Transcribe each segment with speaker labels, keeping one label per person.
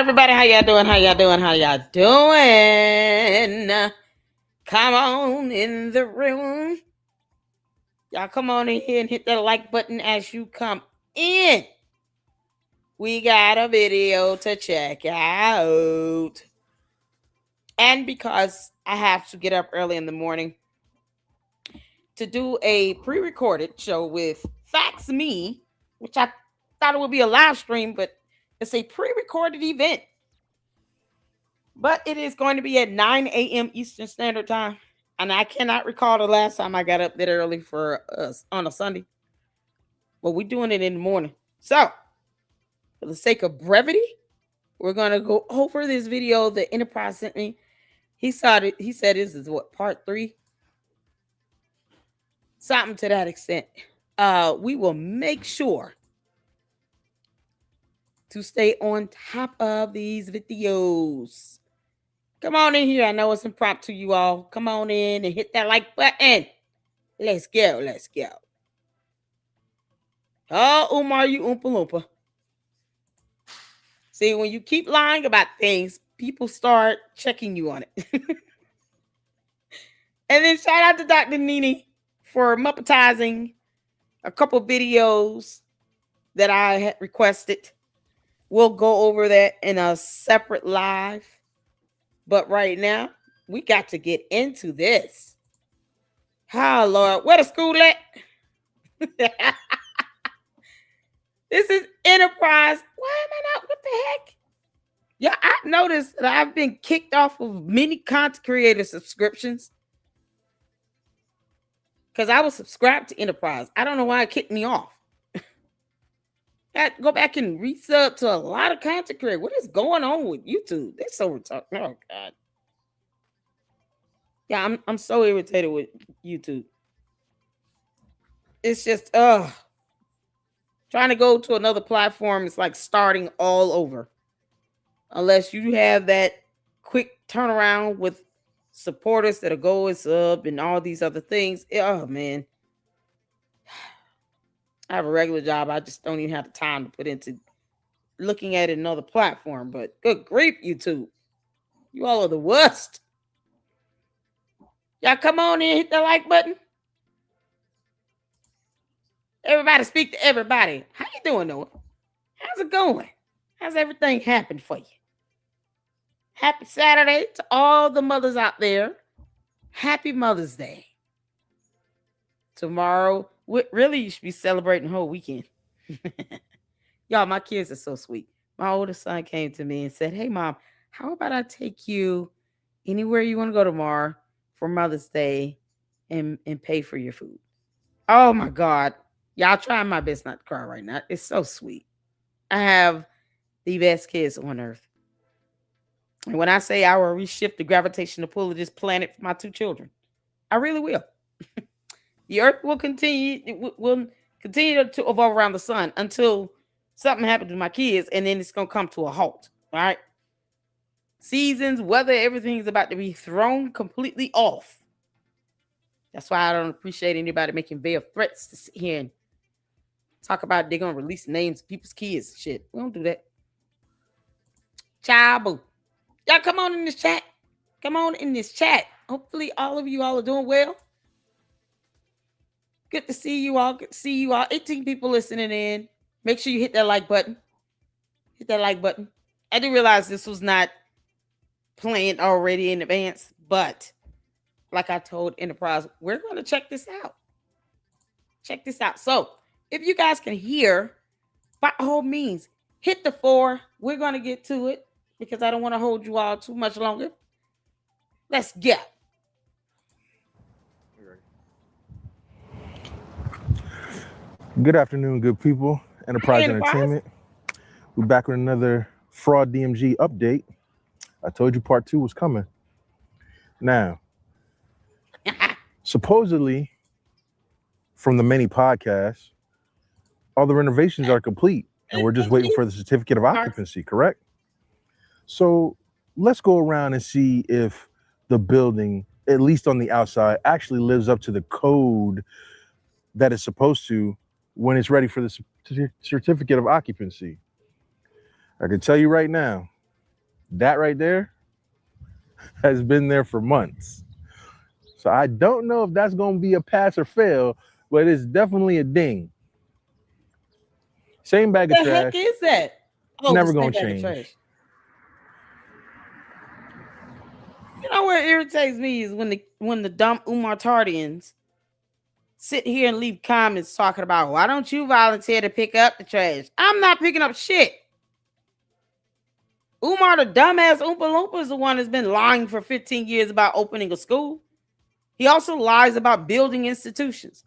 Speaker 1: everybody? How y'all doing? How y'all doing? How y'all doing? Come on in the room. Y'all come on in here and hit that like button as you come in. We got a video to check out. And because I have to get up early in the morning to do a pre-recorded show with Fax Me, which I thought it would be a live stream, but it's a pre-recorded event. But it is going to be at 9 a.m. Eastern Standard Time. And I cannot recall the last time I got up that early for us on a Sunday. But we're doing it in the morning. So, for the sake of brevity, we're going to go over this video that Inaprize sent me. He said this is what, part 3? Something to that extent. We will make sure to stay on top of these videos. Come on in here. I know it's impromptu, you all. Come on in and hit that like button. Let's go. Let's go. Oh, Umar, you Oompa Loompa. See, when you keep lying about things, people start checking you on it. And then shout out to Dr. Nini for muppetizing a couple videos that I had requested. We'll go over that in a separate live. But right now, we got to get into this. Oh, Lord. Where the school at? This is Inaprize. Why am I not? What the heck? Yeah, I noticed that I've been kicked off of many content creator subscriptions. Because I was subscribed to Inaprize. I don't know why it kicked me off. I had to go back and resub to a lot of content creators. What is going on with YouTube? They're so retarded. Oh, God. Yeah, I'm so irritated with YouTube. It's just, trying to go to another platform is like starting all over. Unless you have that quick turnaround with supporters that'll go and sub and all these other things. Oh, man. I have a regular job. I just don't even have the time to put into looking at another platform. But good grief, YouTube. You all are the worst. Y'all come on in, hit the like button. Everybody speak to everybody. How you doing, Noah? How's it going? How's everything happened for you? Happy Saturday to all the mothers out there. Happy Mother's Day. Tomorrow, really, you should be celebrating the whole weekend. Y'all, my kids are so sweet. My oldest son came to me and said, hey, Mom, how about I take you anywhere you want to go tomorrow for Mother's Day and pay for your food? Oh, my God. Y'all trying my best not to cry right now. It's so sweet. I have the best kids on earth. And when I say I will reshift the gravitational pull of this planet for my 2 children, I really will. The earth will continue to evolve around the sun until something happens to my kids, and then it's going to come to a halt. All right? Seasons, weather, everything's about to be thrown completely off. That's why I don't appreciate anybody making veiled threats to sit here and talk about they're going to release names of people's kids. Shit, we don't do that. Ciao, boo. Y'all come on in this chat. Come on in this chat. Hopefully all of you all are doing well. Good to see you all. Good to see you all. 18 people listening in. Make sure you hit that like button. Hit that like button. I didn't realize this was not planned already in advance, but like I told Inaprize, we're going to check this out. Check this out. So if you guys can hear, by all means, hit the 4. We're going to get to it because I don't want to hold you all too much longer. Let's go.
Speaker 2: Good afternoon, good people. Inaprize Entertainment. We're back with another fraud DMG update. I told you part 2 was coming. Now, supposedly, from the many podcasts, all the renovations are complete, and we're just waiting for the certificate of occupancy, correct? So let's go around and see if the building, at least on the outside, actually lives up to the code that it's supposed to when it's ready for the certificate of occupancy. I can tell you right now, That right there has been there for months. So I don't know if that's going to be a pass or fail, but it's definitely a ding. Same
Speaker 1: What
Speaker 2: bag of
Speaker 1: the heck
Speaker 2: trash,
Speaker 1: is that? Oh, the
Speaker 2: never
Speaker 1: same
Speaker 2: going to
Speaker 1: bag of
Speaker 2: change.
Speaker 1: trash. You know what irritates me is when the dumb Umar Tardians sit here and leave comments talking about why don't you volunteer to pick up the trash? I'm not picking up shit. Umar, the dumbass Oompa Loompa, is the one that's been lying for 15 years about opening a school. He also lies about building institutions.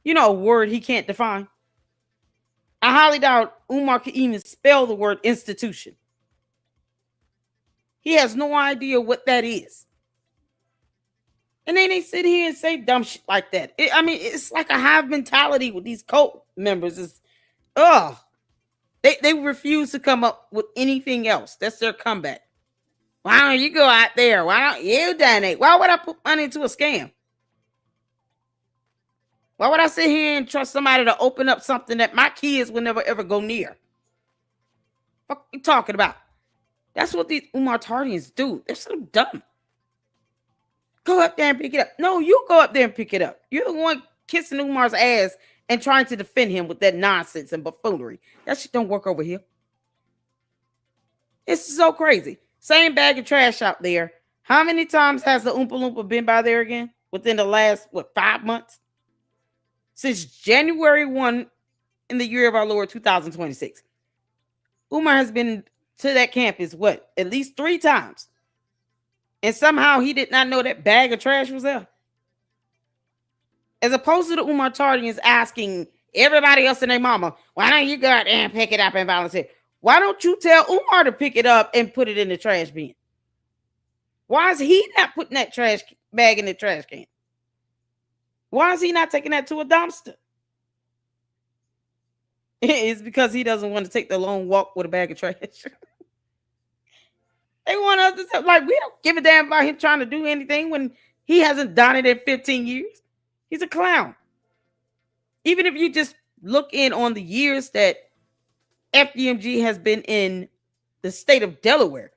Speaker 1: You know, a word he can't define. I highly doubt Umar can even spell the word institution. He has no idea what that is. And then they sit here and say dumb shit like that. I mean, it's like a hive mentality with these cult members. It's, ugh. They refuse to come up with anything else. That's their comeback. Why don't you go out there? Why don't you donate? Why would I put money into a scam? Why would I sit here and trust somebody to open up something that my kids will never ever go near? What are you talking about? That's what these Umar Tardians do. They're so dumb. Go up there and pick it up. No, you go up there and pick it up. You're the one kissing Umar's ass and trying to defend him with that nonsense and buffoonery. That shit don't work over here. It's so crazy. Same bag of trash out there. How many times has the Oompa Loompa been by there again within the last, 5 months? Since January 1 in the year of our Lord 2026. Umar has been to that campus, at least 3 times. And somehow he did not know that bag of trash was there. As opposed to the Umar Tardians asking everybody else and their mama, why don't you go out there and pick it up and volunteer? Why don't you tell Umar to pick it up and put it in the trash bin? Why is he not putting that trash bag in the trash can? Why is he not taking that to a dumpster? It's because he doesn't want to take the long walk with a bag of trash. They want us to say, like, we don't give a damn about him trying to do anything when he hasn't done it in 15 years. He's a clown. Even if you just look in on the years that FDMG has been in the state of Delaware,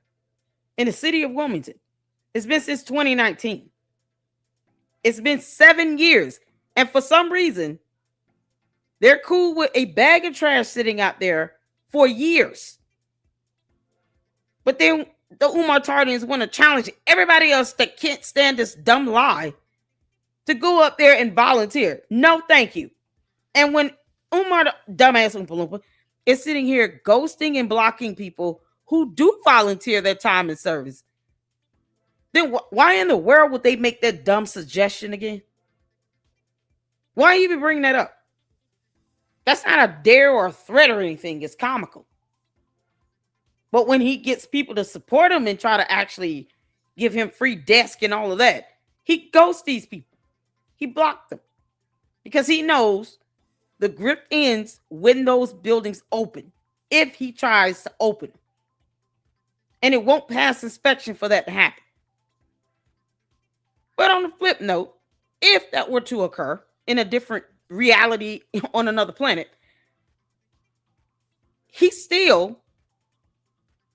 Speaker 1: in the city of Wilmington, it's been since 2019. It's been 7 years. And for some reason, they're cool with a bag of trash sitting out there for years. But then the Umar Tardians want to challenge everybody else that can't stand this dumb lie to go up there and volunteer. No, thank you. And when Umar, the dumbass Oompa Loompa, is sitting here ghosting and blocking people who do volunteer their time and service, then why in the world would they make that dumb suggestion again? Why even bring that up? That's not a dare or a threat or anything. It's comical. But when he gets people to support him and try to actually give him free desk and all of that, he ghosts these people. He blocked them because he knows the grip ends when those buildings open, if he tries to open them. And it won't pass inspection for that to happen. But on the flip note, if that were to occur in a different reality on another planet, he still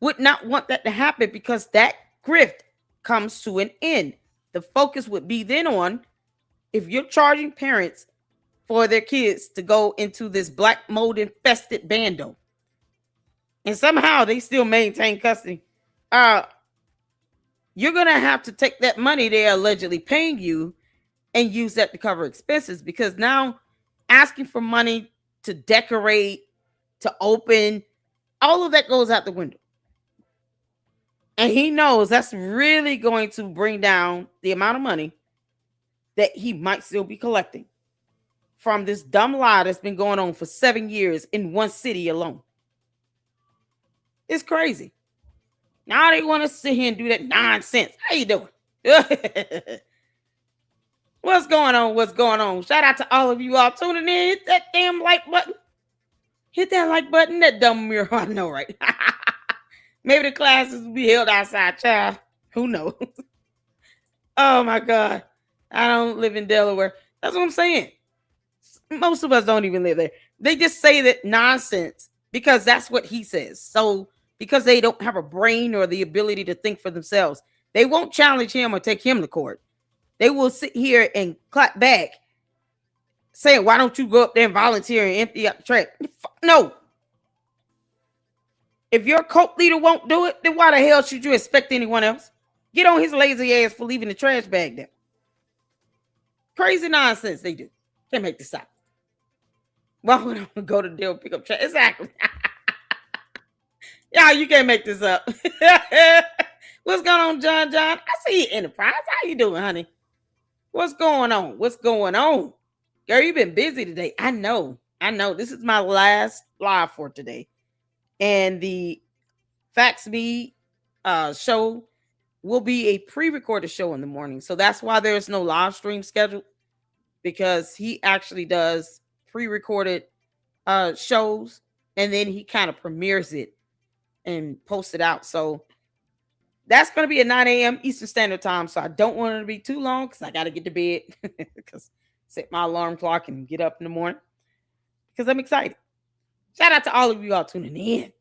Speaker 1: would not want that to happen because that grift comes to an end. The focus would be then on, if you're charging parents for their kids to go into this black mold infested bando and somehow they still maintain custody, you're going to have to take that money they're allegedly paying you and use that to cover expenses, because now asking for money to decorate, to open, all of that goes out the window. And he knows that's really going to bring down the amount of money that he might still be collecting from this dumb lie that's been going on for 7 years in one city alone. It's crazy. Now they want to sit here and do that nonsense. How you doing? What's going on? What's going on? Shout out to all of you all tuning in. Hit that damn like button. Hit that like button. That dumb mirror. I know, right? Maybe the classes will be held outside, child. Who knows? Oh my God. I don't live in Delaware. That's what I'm saying. Most of us don't even live there. They just say that nonsense because that's what he says. So because they don't have a brain or the ability to think for themselves. They won't challenge him or take him to court. They will sit here and clap back saying, why don't you go up there and volunteer and empty out the trash? No. If your cult leader won't do it, then why the hell should you expect anyone else? Get on his lazy ass for leaving the trash bag there. Crazy nonsense they do. Can't make this up. Why would I go to the deal pick up trash? Exactly. Y'all, you can't make this up. What's going on, John? I see you, Enterprise. How you doing, honey? What's going on? What's going on? Girl, you've been busy today. I know. This is my last live for today. And the Fax Me show will be a pre-recorded show in the morning. So that's why there's no live stream scheduled, because he actually does pre-recorded shows, and then he kind of premieres it and posts it out. So that's going to be at 9 a.m. Eastern Standard Time. So I don't want it to be too long because I got to get to bed because set my alarm clock and get up in the morning because I'm excited. Shout out to all of you all tuning in.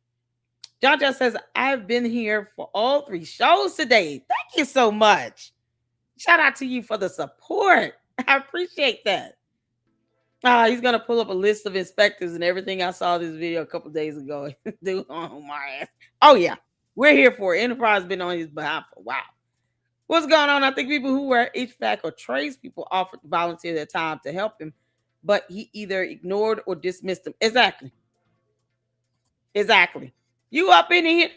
Speaker 1: John says, I've been here for all 3 shows today. Thank you so much. Shout out to you for the support. I appreciate that. He's going to pull up a list of inspectors and everything. I saw this video a couple days ago. Dude, oh my ass. Oh, yeah. We're here for it. Enterprise has been on his behalf for a while. What's going on? I think people who were HVAC or tradespeople offered to volunteer their time to help him, but he either ignored or dismissed them. Exactly. You up in here?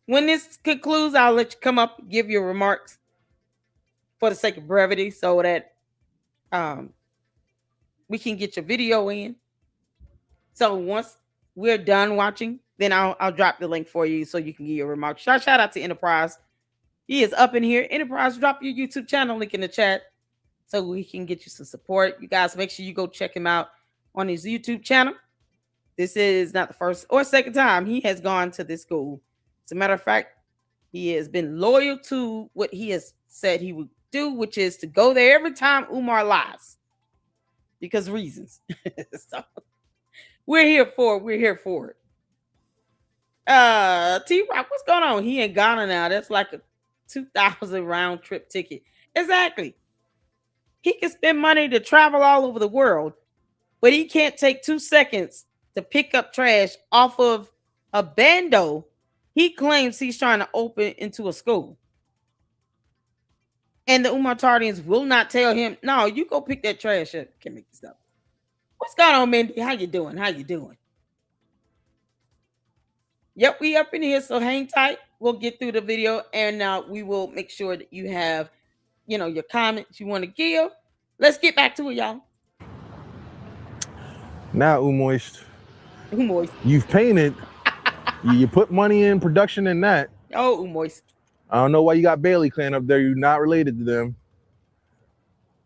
Speaker 1: When this concludes, I'll let you come up and give your remarks for the sake of brevity so that we can get your video in. So once we're done watching, then I'll drop the link for you so you can give your remarks. Shout out to Enterprise. He is up in here. Enterprise, drop your YouTube channel link in the chat so we can get you some support. You guys, make sure you go check him out on his YouTube channel. This is not the first or second time he has gone to this school. As a matter of fact, he has been loyal to what he has said he would do, which is to go there every time Umar lies. Because reasons. So we're here for it. T-Rock, what's going on? He in Ghana now. That's like a 2,000 round trip ticket. Exactly. He can spend money to travel all over the world, but he can't take 2 seconds to pick up trash off of a bando he claims he's trying to open into a school. And the Umartardians will not tell him, no, you go pick that trash up. Can't make this up. What's going on, Mindy? How you doing? Yep, we up in here, so hang tight. We'll get through the video, and we will make sure that you have, your comments you want to give. Let's get back to it, y'all.
Speaker 2: Now, Umoist, you've painted. You put money in production in that.
Speaker 1: Oh, Umoist.
Speaker 2: I don't know why you got Bailey Clan up there. You're not related to them.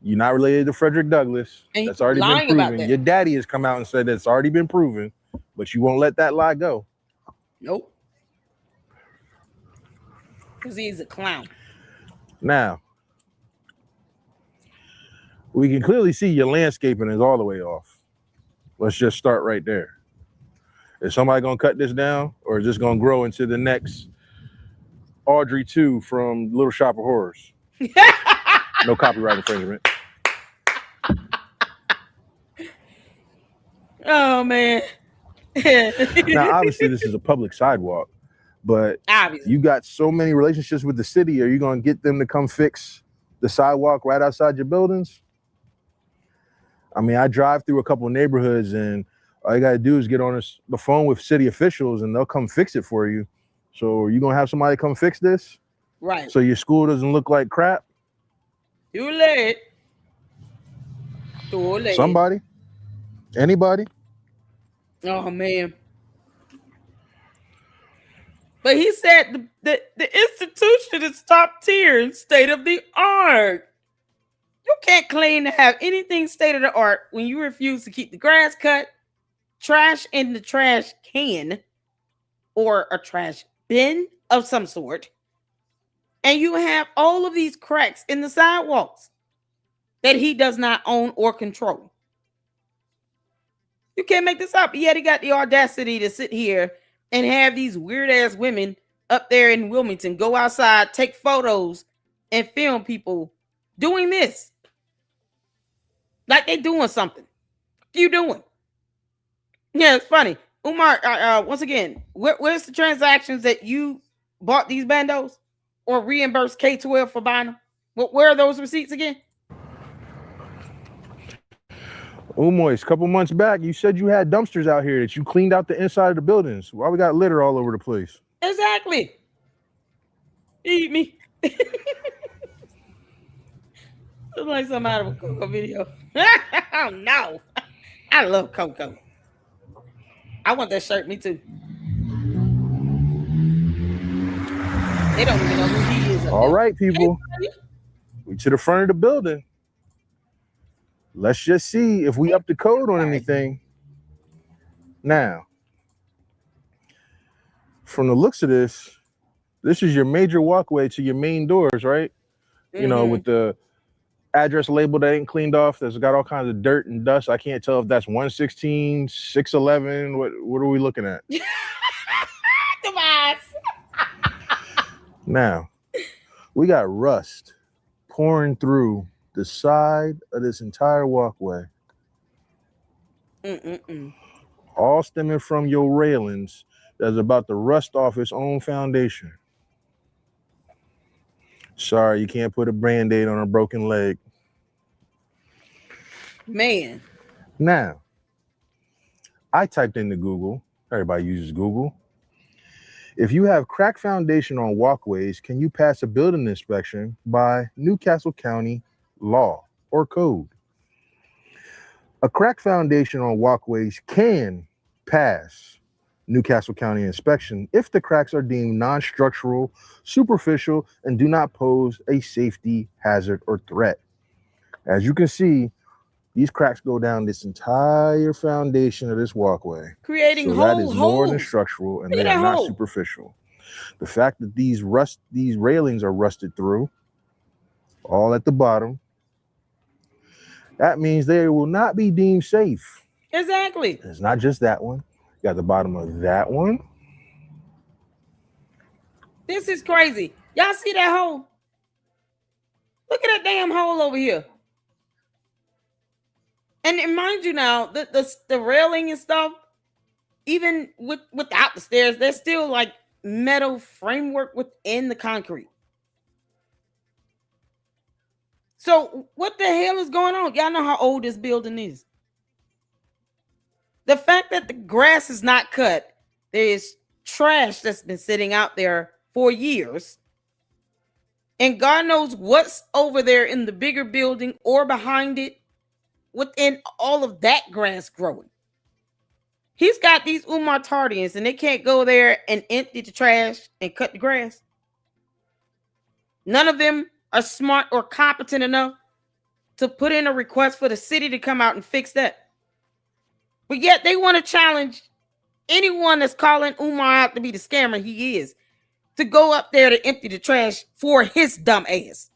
Speaker 2: You're not related to Frederick Douglass.
Speaker 1: And
Speaker 2: that's already been proven. Your daddy has come out and said that's already been proven, but you won't let that lie go.
Speaker 1: Nope. Because he's a clown.
Speaker 2: Now, we can clearly see your landscaping is all the way off. Let's just start right there. Is somebody going to cut this down, or is this going to grow into the next Audrey 2 from Little Shop of Horrors? No copyright infringement.
Speaker 1: Oh, man.
Speaker 2: Now, obviously, this is a public sidewalk, but you got so many relationships with the city. Are you going to get them to come fix the sidewalk right outside your buildings? I mean, I drive through a couple of neighborhoods, and all you got to do is get on the phone with city officials, and they'll come fix it for you. So are you going to have somebody come fix this?
Speaker 1: Right.
Speaker 2: So your school doesn't look like crap?
Speaker 1: Too late.
Speaker 2: Somebody? Anybody?
Speaker 1: Oh, man. But he said the institution is top tier and state of the art. You can't claim to have anything state of the art when you refuse to keep the grass cut, trash in the trash can, or a trash bin of some sort, and you have all of these cracks in the sidewalks that he does not own or control. You can't make this up. Yet he got the audacity to sit here and have these weird ass women up there in Wilmington go outside, take photos, and film people doing this like they doing something. What you doing? Yeah, it's funny. Umar, once again, where's the transactions that you bought these bandos or reimbursed K12 for buying them? Where are those receipts again?
Speaker 2: Umois, a couple months back, you said you had dumpsters out here that you cleaned out the inside of the buildings. Why we got litter all over the place?
Speaker 1: Exactly. Eat me. Looks like some out of a Coco video. Oh no. I love Coco. I want that shirt. Me too. They don't even know who he is up
Speaker 2: All
Speaker 1: there.
Speaker 2: right,
Speaker 1: Hey,
Speaker 2: people, we to the front of the building. Let's just see if we up the code on anything. Now, from the looks of this is your major walkway to your main doors, right? You know, with the address label that ain't cleaned off, that's got all kinds of dirt and dust. I can't tell if that's 116, 611. What are we looking at?
Speaker 1: Device.
Speaker 2: Now, we got rust pouring through the side of this entire walkway, all stemming from your railings that's about to rust off its own foundation. Sorry, you can't put a Band-Aid on a broken leg.
Speaker 1: Man.
Speaker 2: Now, I typed into Google. Everybody uses Google. If you have cracked foundation on walkways, can you pass a building inspection by Newcastle County law or code? A cracked foundation on walkways can pass Newcastle County inspection if the cracks are deemed non-structural, superficial, and do not pose a safety hazard or threat. As you can see, these cracks go down this entire foundation of this walkway.
Speaker 1: Creating
Speaker 2: So
Speaker 1: whole
Speaker 2: that is more than
Speaker 1: holes.
Speaker 2: structural, and
Speaker 1: Look
Speaker 2: they
Speaker 1: at
Speaker 2: are
Speaker 1: that
Speaker 2: not
Speaker 1: hole.
Speaker 2: superficial. The fact that these railings are rusted through, all at the bottom, that means they will not be deemed safe.
Speaker 1: Exactly.
Speaker 2: It's not just that one. You got the bottom of that one.
Speaker 1: This is crazy. Y'all see that hole? Look at that damn hole over here. And mind you now, the railing and stuff, even without the stairs, there's still like metal framework within the concrete. So what the hell is going on? Y'all know how old this building is. The fact that the grass is not cut, there is trash that's been sitting out there for years. And God knows what's over there in the bigger building or behind it within all of that grass growing. He's got these Umar Tardians and they can't go there and empty the trash and cut the grass. None of them are smart or competent enough to put in a request for the city to come out and fix that. But yet they want to challenge anyone that's calling Umar out to be the scammer he is to go up there to empty the trash for his dumb ass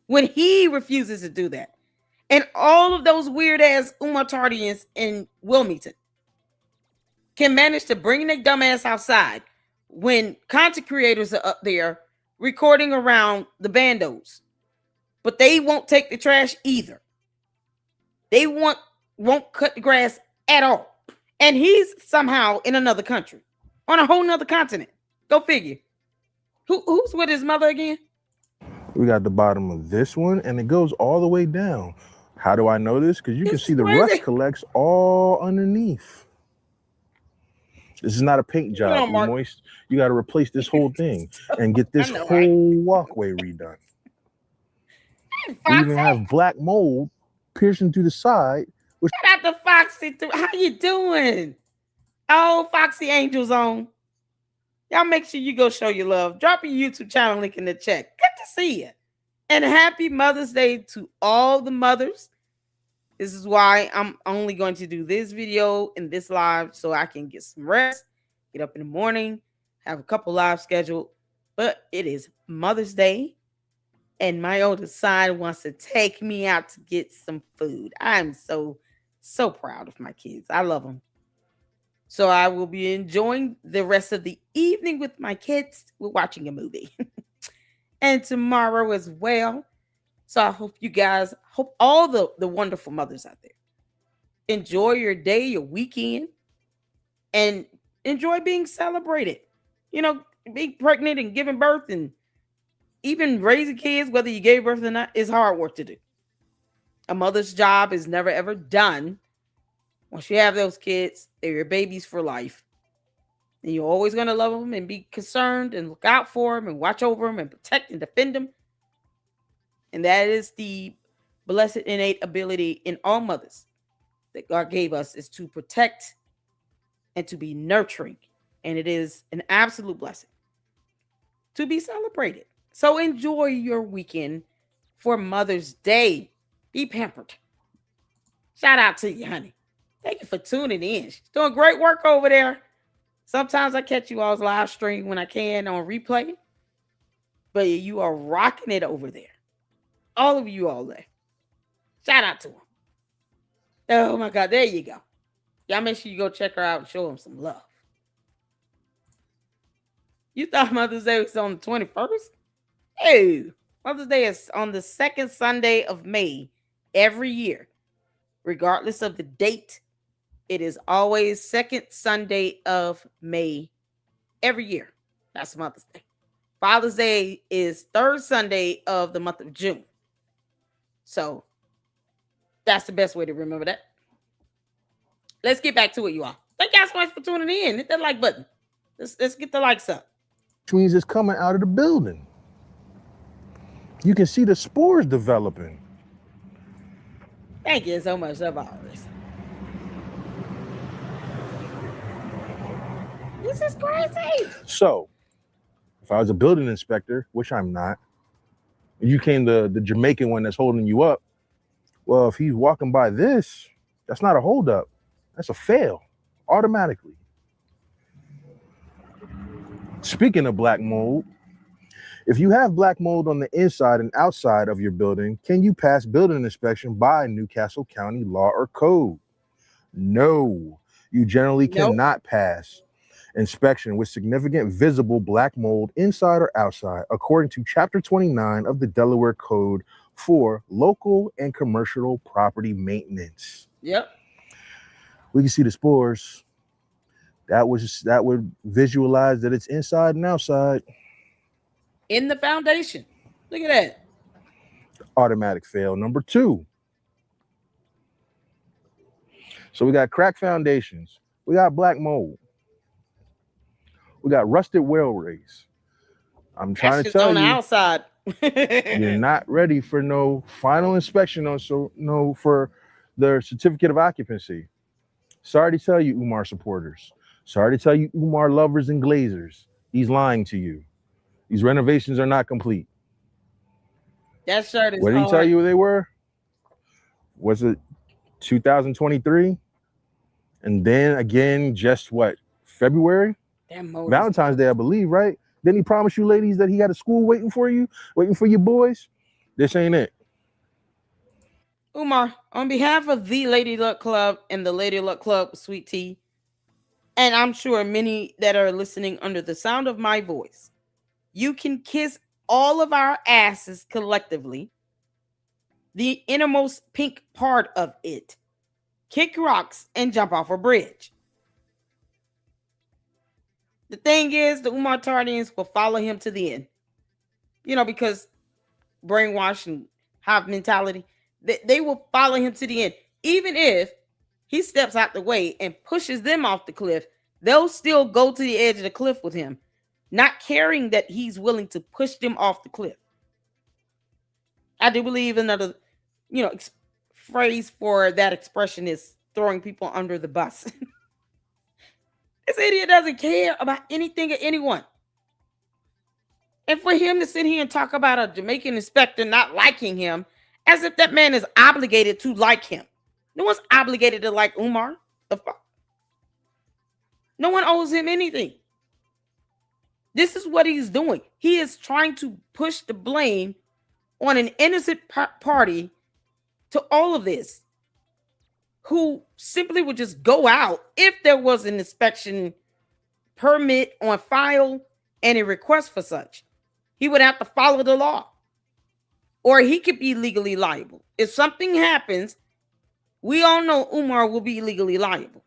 Speaker 1: when he refuses to do that. And all of those weird ass Umar Tardians in Wilmington can manage to bring their dumb ass outside when content creators are up there recording around the bandos. But they won't take the trash either. They won't cut the grass at all. And he's somehow in another country, on a whole nother continent. Go figure. Who's with his mother again?
Speaker 2: We got the bottom of this one, and it goes all the way down. How do I know this? Because you can see the rust collects all underneath. This is not a paint job, moist. You got to replace this whole thing and get this whole walkway redone. We even have black mold piercing through the side.
Speaker 1: Shout out to Foxy. How you doing? Oh, Foxy Angels on. Y'all make sure you go show your love. Drop your YouTube channel link in the chat. Good to see you. And happy Mother's Day to all the mothers. This is why I'm only going to do this video and this live so I can get some rest, get up in the morning, have a couple live scheduled. But it is Mother's Day, and my oldest son wants to take me out to get some food. I'm so proud of my kids. I love them. So I will be enjoying the rest of the evening with my kids. We're watching a movie. And tomorrow as well. So I hope you guys, hope all the wonderful mothers out there enjoy your day, your weekend, and enjoy being celebrated. You know, being pregnant and giving birth and even raising kids, whether you gave birth or not, is hard work to do. A mother's job is never ever done. Once you have those kids, they're your babies for life. And you're always going to love them and be concerned and look out for them and watch over them and protect and defend them. And that is the blessed innate ability in all mothers that God gave us, is to protect and to be nurturing. And it is an absolute blessing to be celebrated. So enjoy your weekend for Mother's Day. Be pampered. Shout out to you, honey. Thank you for tuning in. She's doing great work over there. Sometimes I catch you all's live stream when I can on replay, but you are rocking it over there. All of you all there. Shout out to them. Oh my God, there you go. Y'all make sure you go check her out and show them some love. You thought Mother's Day was on the 21st? Hey, Mother's Day is on the second Sunday of May every year. Regardless of the date, it is always second Sunday of May every year. That's Mother's Day. Father's Day is third Sunday of the month of June. So that's the best way to remember that. Let's get back to it, you all. Thank you guys so much for tuning in. Hit that like button. Let's get the likes up.
Speaker 2: Which means it's coming out of the building. You can see the spores developing.
Speaker 1: Thank you so much, Tavares. This is crazy.
Speaker 2: So, if I was a building inspector, which I'm not, and you came the Jamaican one that's holding you up, well, if he's walking by this, that's not a holdup. That's a fail, automatically. Speaking of black mold, if you have black mold on the inside and outside of your building, can you pass building inspection by Newcastle County law or code? No, you generally cannot pass inspection with significant visible black mold inside or outside, according to Chapter 29 of the Delaware Code for Local and Commercial Property Maintenance.
Speaker 1: Yep.
Speaker 2: We can see the spores. That would visualize that it's inside and outside.
Speaker 1: In the foundation. Look at that.
Speaker 2: Automatic fail. Number 2. So we got cracked foundations. We got black mold. We got rusted railways. I'm trying to tell
Speaker 1: on
Speaker 2: you,
Speaker 1: the outside.
Speaker 2: you're not ready for no final inspection for their certificate of occupancy. Sorry to tell you, Umar supporters. Sorry to tell you, Umar lovers and glazers. He's lying to you. These renovations are not complete.
Speaker 1: That shirt is
Speaker 2: What did he tell you they were? Was it 2023? And then again, just what? February? Valentine's Day, I believe, right? Didn't he promise you ladies that he got a school waiting for you, waiting for your boys? This ain't it.
Speaker 1: Umar, on behalf of the Lady Luck Club and the Lady Luck Club Sweet Tea, and I'm sure many that are listening under the sound of my voice, you can kiss all of our asses collectively, the innermost pink part of it, kick rocks, and jump off a bridge. The thing is, the Umar Tardians will follow him to the end. You know, because brainwash and hive mentality, they will follow him to the end. Even if he steps out the way and pushes them off the cliff, they'll still go to the edge of the cliff with him, not caring that he's willing to push them off the cliff. I do believe another, phrase for that expression is throwing people under the bus. This idiot doesn't care about anything or anyone. And for him to sit here and talk about a Jamaican inspector not liking him, as if that man is obligated to like him. No one's obligated to like Umar. The fuck? No one owes him anything. This is what he's doing. He is trying to push the blame on an innocent party to all of this. who simply would just go out if there was an inspection permit on file and a request for such. He would have to follow the law, or he could be legally liable. If something happens, we all know Umar will be legally liable.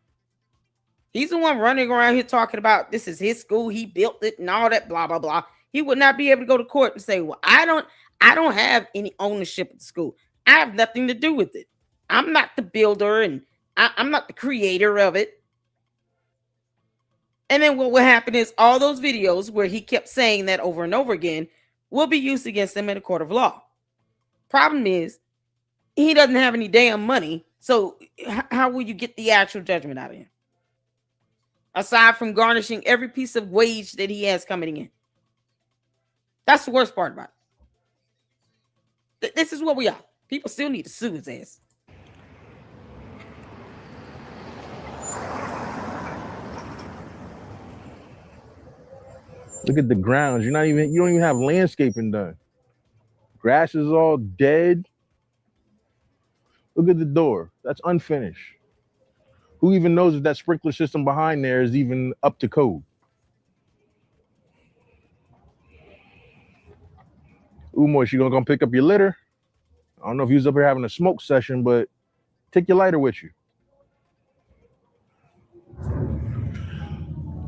Speaker 1: He's the one running around here talking about this is his school, he built it and all that blah blah blah. He would not be able to go to court and say, "Well, I don't have any ownership of the school. I have nothing to do with it. I'm not the builder and I'm not the creator of it." And then what will happen is all those videos where he kept saying that over and over again will be used against him in a court of law. Problem is, he doesn't have any damn money. So how will you get the actual judgment out of him? Aside from garnishing every piece of wage that he has coming in. That's the worst part about it. This is what we are. People still need to sue his ass.
Speaker 2: Look at the grounds. You don't even have landscaping done. Grass is all dead. Look at the door. That's unfinished. Who even knows if that sprinkler system behind there is even up to code? Umar, you gonna come pick up your litter? I don't know if you was up here having a smoke session, but take your lighter with you.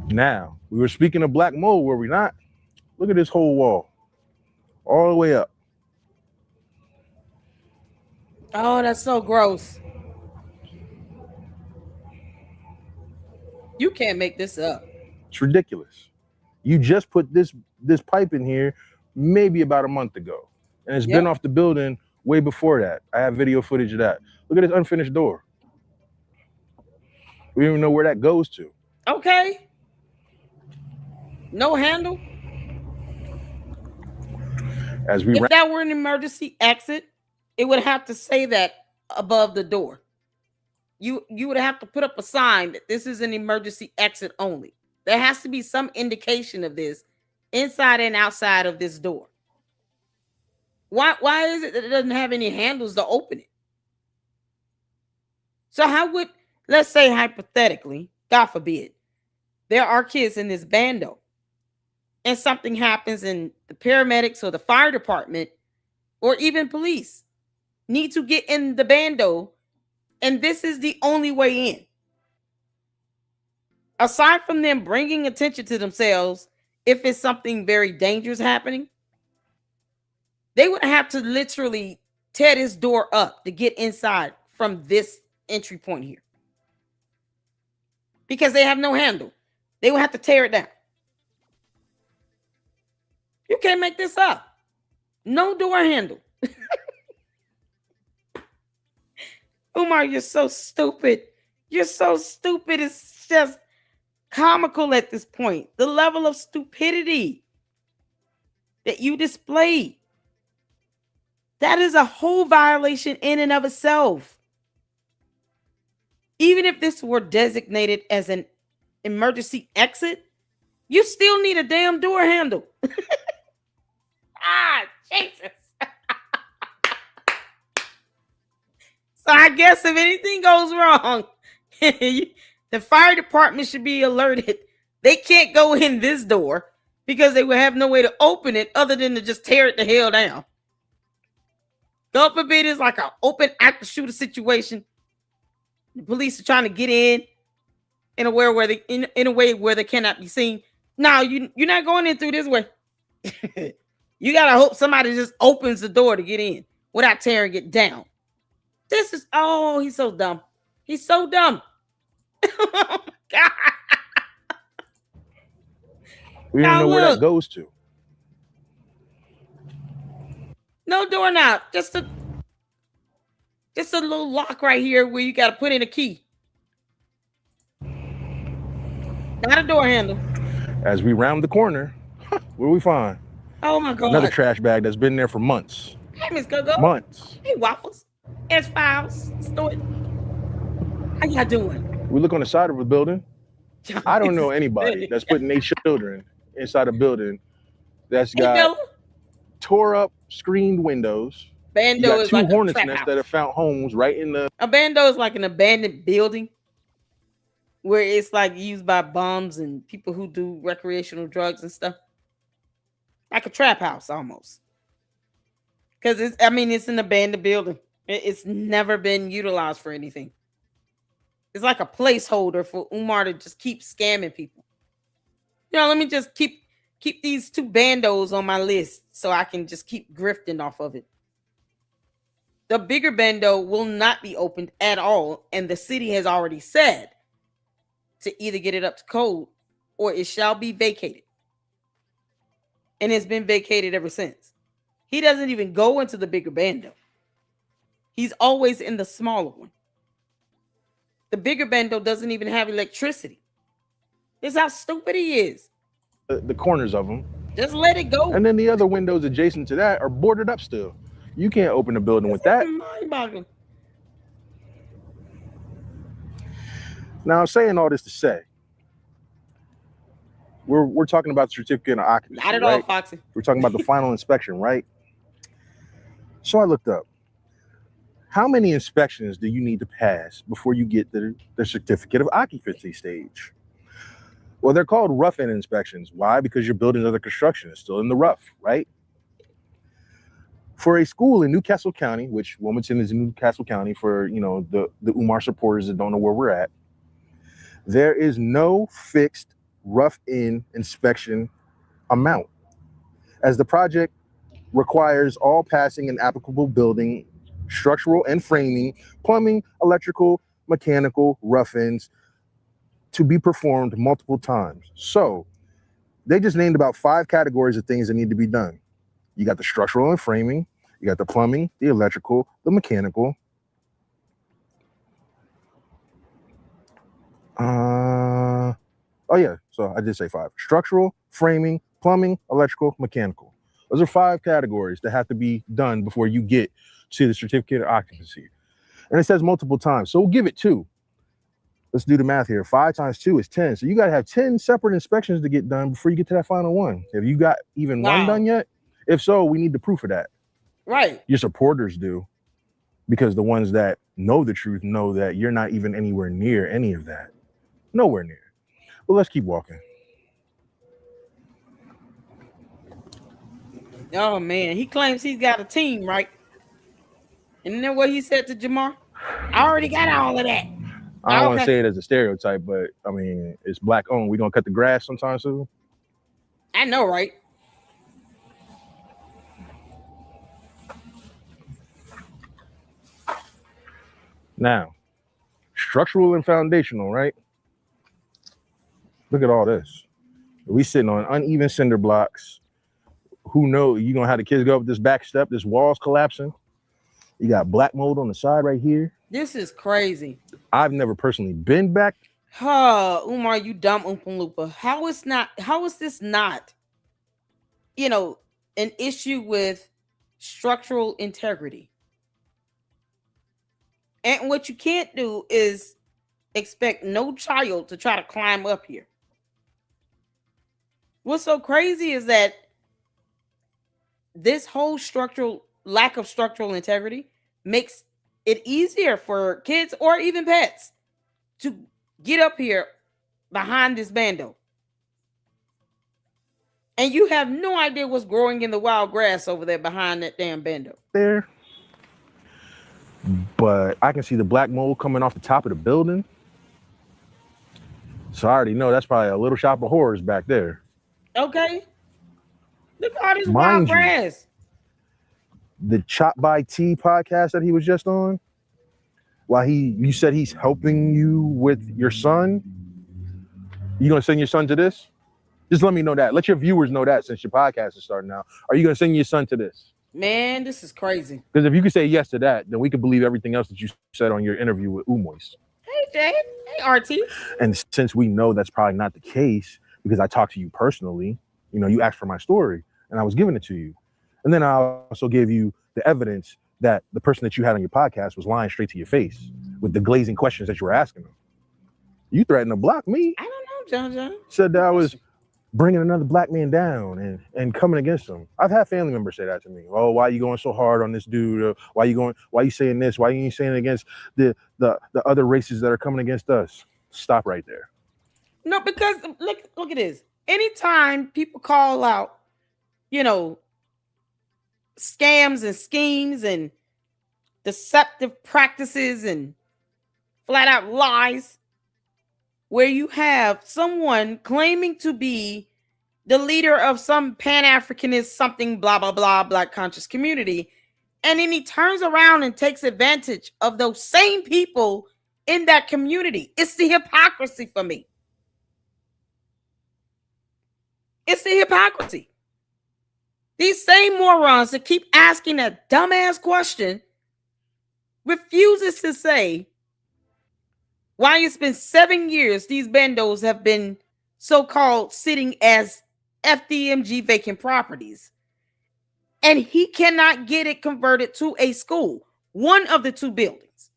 Speaker 2: Now, we were speaking of black mold, were we not? Look at this whole wall. All the way up.
Speaker 1: Oh, that's so gross. You can't make this up.
Speaker 2: It's ridiculous. You just put this pipe in here maybe about a month ago. And it's been off the building way before that. I have video footage of that. Look at this unfinished door. We don't even know where that goes to.
Speaker 1: Okay. No handle. If that were an emergency exit, it would have to say that above the door. You would have to put up a sign that this is an emergency exit only. There has to be some indication of this inside and outside of this door. Why is it that it doesn't have any handles to open it? So how would, let's say hypothetically, God forbid, there are kids in this bando and something happens and the paramedics or the fire department or even police need to get in the bando and this is the only way in. Aside from them bringing attention to themselves, if it's something very dangerous happening, they would have to literally tear this door up to get inside from this entry point here. Because they have no handle. They would have to tear it down. You can't make this up. No door handle. Umar, you're so stupid. You're so stupid. It's just comical at this point. The level of stupidity that you display. That is a whole violation in and of itself. Even if this were designated as an emergency exit, you still need a damn door handle. Jesus. So I guess if anything goes wrong, the fire department should be alerted. They can't go in this door because they will have no way to open it other than to just tear it the hell down. God forbid it's like an open active shooter situation. The police are trying to get in a way where they cannot be seen. No, you're not going in through this way. You gotta hope somebody just opens the door to get in without tearing it down. This is he's so dumb. He's so dumb. Oh my God.
Speaker 2: We don't know where that goes to.
Speaker 1: No doorknob. Just a little lock right here where you gotta put in a key. Not a door handle.
Speaker 2: As we round the corner, what do we find?
Speaker 1: Oh my God.
Speaker 2: Another trash bag that's been there for months.
Speaker 1: Hey, Miss Go-Go.
Speaker 2: Months.
Speaker 1: Hey, Waffles. S-Files. Store. How y'all doing?
Speaker 2: We look on the side of a building. I don't know anybody that's putting their children inside a building that's got tore up screened windows, You
Speaker 1: Bando
Speaker 2: got
Speaker 1: is
Speaker 2: two
Speaker 1: like a
Speaker 2: hornets
Speaker 1: trap
Speaker 2: nests that
Speaker 1: house.
Speaker 2: have found homes right in the.
Speaker 1: A bando is like an abandoned building where it's like used by bums and people who do recreational drugs and stuff. Like a trap house almost. Because it's an abandoned building. It's never been utilized for anything. It's like a placeholder for Umar to just keep scamming people. Let me just keep these two bandos on my list so I can just keep grifting off of it. The bigger bando will not be opened at all, and the city has already said to either get it up to code or it shall be vacated. And it's been vacated ever since. He doesn't even go into the bigger bando. He's always in the smaller one. The bigger bando doesn't even have electricity. This is how stupid he is.
Speaker 2: The corners of them.
Speaker 1: Just let it go.
Speaker 2: And then the other windows adjacent to that are boarded up still. You can't open the building with that.
Speaker 1: Mind-boggling.
Speaker 2: Now, I'm saying all this to say, we're talking about the certificate of occupancy.
Speaker 1: Not at
Speaker 2: right?
Speaker 1: all, Foxy.
Speaker 2: We're talking about the final inspection, right? So I looked up. How many inspections do you need to pass before you get the certificate of occupancy stage? Well, they're called rough-in inspections. Why? Because your building's under construction. It's still in the rough, right? For a school in Newcastle County, which Wilmington is in Newcastle County for, the Umar supporters that don't know where we're at, there is no fixed rough-in inspection amount, as the project requires all passing and applicable building, structural and framing, plumbing, electrical, mechanical rough-ins to be performed multiple times. So they just named about 5 categories of things that need to be done. You got the structural and framing, you got the plumbing, the electrical, the mechanical. So I did say 5. Structural, framing, plumbing, electrical, mechanical. Those are 5 categories that have to be done before you get to the certificate of occupancy. And it says multiple times, so we'll give it 2. Let's do the math here. 5 times 2 is 10. So you got to have 10 separate inspections to get done before you get to that final one. Have you got even one done yet? If so, we need the proof of that.
Speaker 1: Right.
Speaker 2: Your supporters do, because the ones that know the truth know that you're not even anywhere near any of that. Nowhere near. Well, let's keep walking.
Speaker 1: Oh, man. He claims he's got a team, right? And then what he said to Jamar? I already got all of that.
Speaker 2: I don't want to say it as a stereotype, but I mean, it's black owned. We gonna cut the grass sometime soon?
Speaker 1: I know, right?
Speaker 2: Now, structural and foundational, right? Look at all this. We sitting on uneven cinder blocks. Who knows? You know how the kids go up this back step, this wall's collapsing. You got black mold on the side right here.
Speaker 1: This is crazy.
Speaker 2: I've never personally been back.
Speaker 1: Umar, you dumb Oompa Loompa. How is this not, an issue with structural integrity? And what you can't do is expect no child to try to climb up here. What's so crazy is that this whole lack of structural integrity makes it easier for kids or even pets to get up here behind this bando. And you have no idea what's growing in the wild grass over there behind that damn bando.
Speaker 2: There. But I can see the black mold coming off the top of the building. So I already know that's probably a little shop of horrors back there.
Speaker 1: Okay. Look at all this wild grass.
Speaker 2: The Chop by T podcast that he was just on, while you said he's helping you with your son, you gonna send your son to this? Just let me know that. Let your viewers know that, since your podcast is starting now. Are you gonna send your son to this?
Speaker 1: Man, this is crazy.
Speaker 2: Because if you could say yes to that, then we could believe everything else that you said on your interview with Umoist.
Speaker 1: Hey, Jay. Hey, RT.
Speaker 2: And since we know that's probably not the case, because I talked to you personally, you asked for my story and I was giving it to you. And then I also gave you the evidence that the person that you had on your podcast was lying straight to your face with the glazing questions that you were asking them. You threatened to block me.
Speaker 1: I don't know, John.
Speaker 2: Said that I was bringing another black man down and coming against him. I've had family members say that to me. Oh, why are you going so hard on this dude? Why you saying this? Why you saying it against the other races that are coming against us? Stop right there.
Speaker 1: No, because look at this. Anytime people call out, you know, scams and schemes and deceptive practices and flat out lies, where you have someone claiming to be the leader of some pan-Africanist something blah blah blah black conscious community, and then he turns around and takes advantage of those same people in that community. It's the hypocrisy for me. It's the hypocrisy. These same morons that keep asking that dumbass question refuses to say why it's been 7 years these bandos have been so-called sitting as FDMG vacant properties. And he cannot get it converted to a school, one of the two buildings,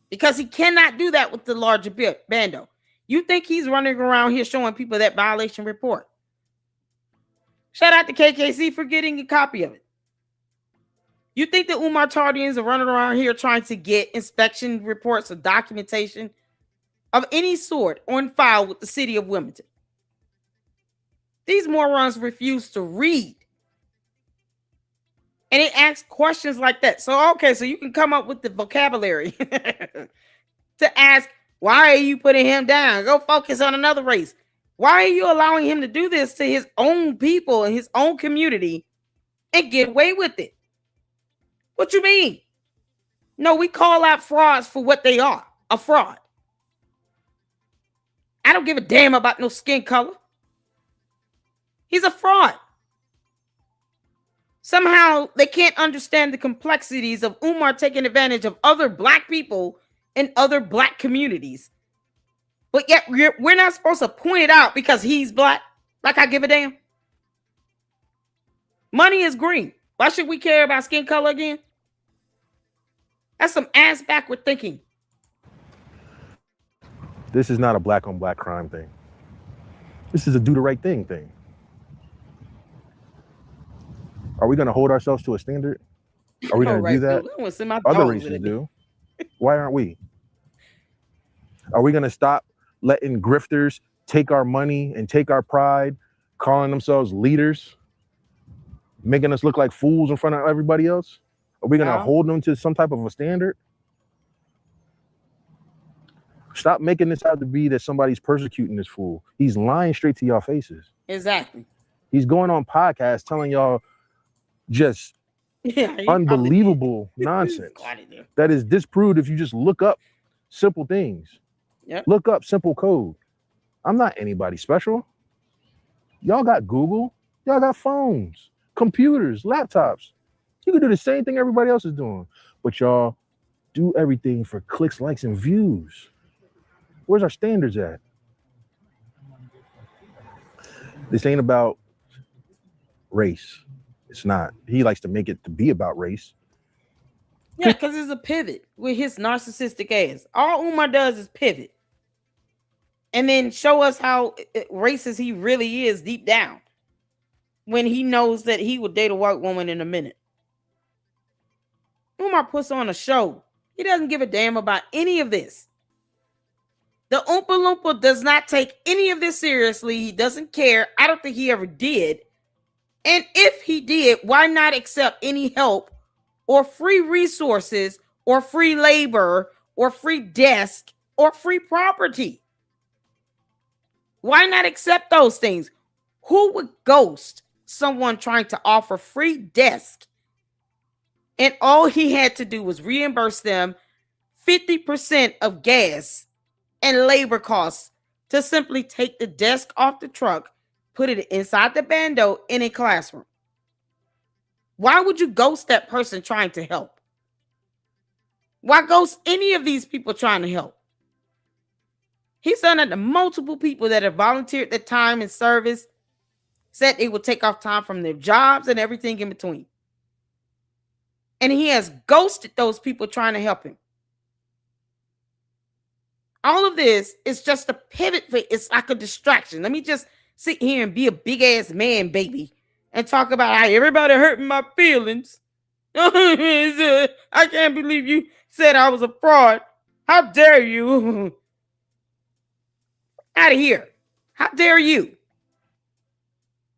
Speaker 1: because he cannot do that with the larger bando. You think he's running around here showing people that violation report? Shout out to KKC for getting a copy of it. You think the Umar Tardians are running around here trying to get inspection reports or documentation of any sort on file with the city of Wilmington? These morons refuse to read. And they ask questions like that. So, okay, so you can come up with the vocabulary to ask, why are you putting him down? Go focus on another race. Why are you allowing him to do this to his own people and his own community and get away with it? What you mean? No, we call out frauds for what they are, a fraud. I don't give a damn about no skin color. He's a fraud. Somehow they can't understand the complexities of Umar taking advantage of other black people in other black communities. But yet we're not supposed to point it out because he's black. Like I give a damn. Money is green. Why should we care about skin color again? That's some ass backward thinking.
Speaker 2: This is not a black on black crime thing. This is a do the right thing. Are we going to hold ourselves to a standard? Are we going to do that? Other races do. Why aren't we? Are we going to stop letting grifters take our money and take our pride, calling themselves leaders, making us look like fools in front of everybody else? Are we going to hold them to some type of a standard? Stop making this out to be that somebody's persecuting this fool. He's lying straight to y'all faces.
Speaker 1: Exactly.
Speaker 2: He's going on podcasts telling y'all just unbelievable nonsense that is disproved if you just look up simple things.
Speaker 1: Yep.
Speaker 2: Look up simple code. I'm not anybody special. Y'all got Google. Y'all got phones, computers, laptops. You can do the same thing everybody else is doing, but y'all do everything for clicks, likes, and views. Where's our standards at? This ain't about race. It's not. He likes to make it to be about race.
Speaker 1: Yeah, because it's a pivot with his narcissistic ass. All Umar does is pivot. And then show us how racist he really is deep down. When he knows that he would date a white woman in a minute. Umar puts on a show. He doesn't give a damn about any of this. The Oompa Loompa does not take any of this seriously. He doesn't care. I don't think he ever did. And if he did, why not accept any help or free resources or free labor or free desk or free property? Why not accept those things? Who would ghost someone trying to offer free desk? And all he had to do was reimburse them 50% of gas and labor costs to simply take the desk off the truck, put it inside the bando in a classroom. Why would you ghost that person trying to help? Why ghost any of these people trying to help? He's done it to multiple people that have volunteered their time and service, said they would take off time from their jobs and everything in between. And he has ghosted those people trying to help him. All of this is just a pivot for, it's like a distraction. Let me just sit here and be a big ass man, baby, and talk about how everybody hurting my feelings. I can't believe you said I was a fraud. How dare you? Out of here. How dare you?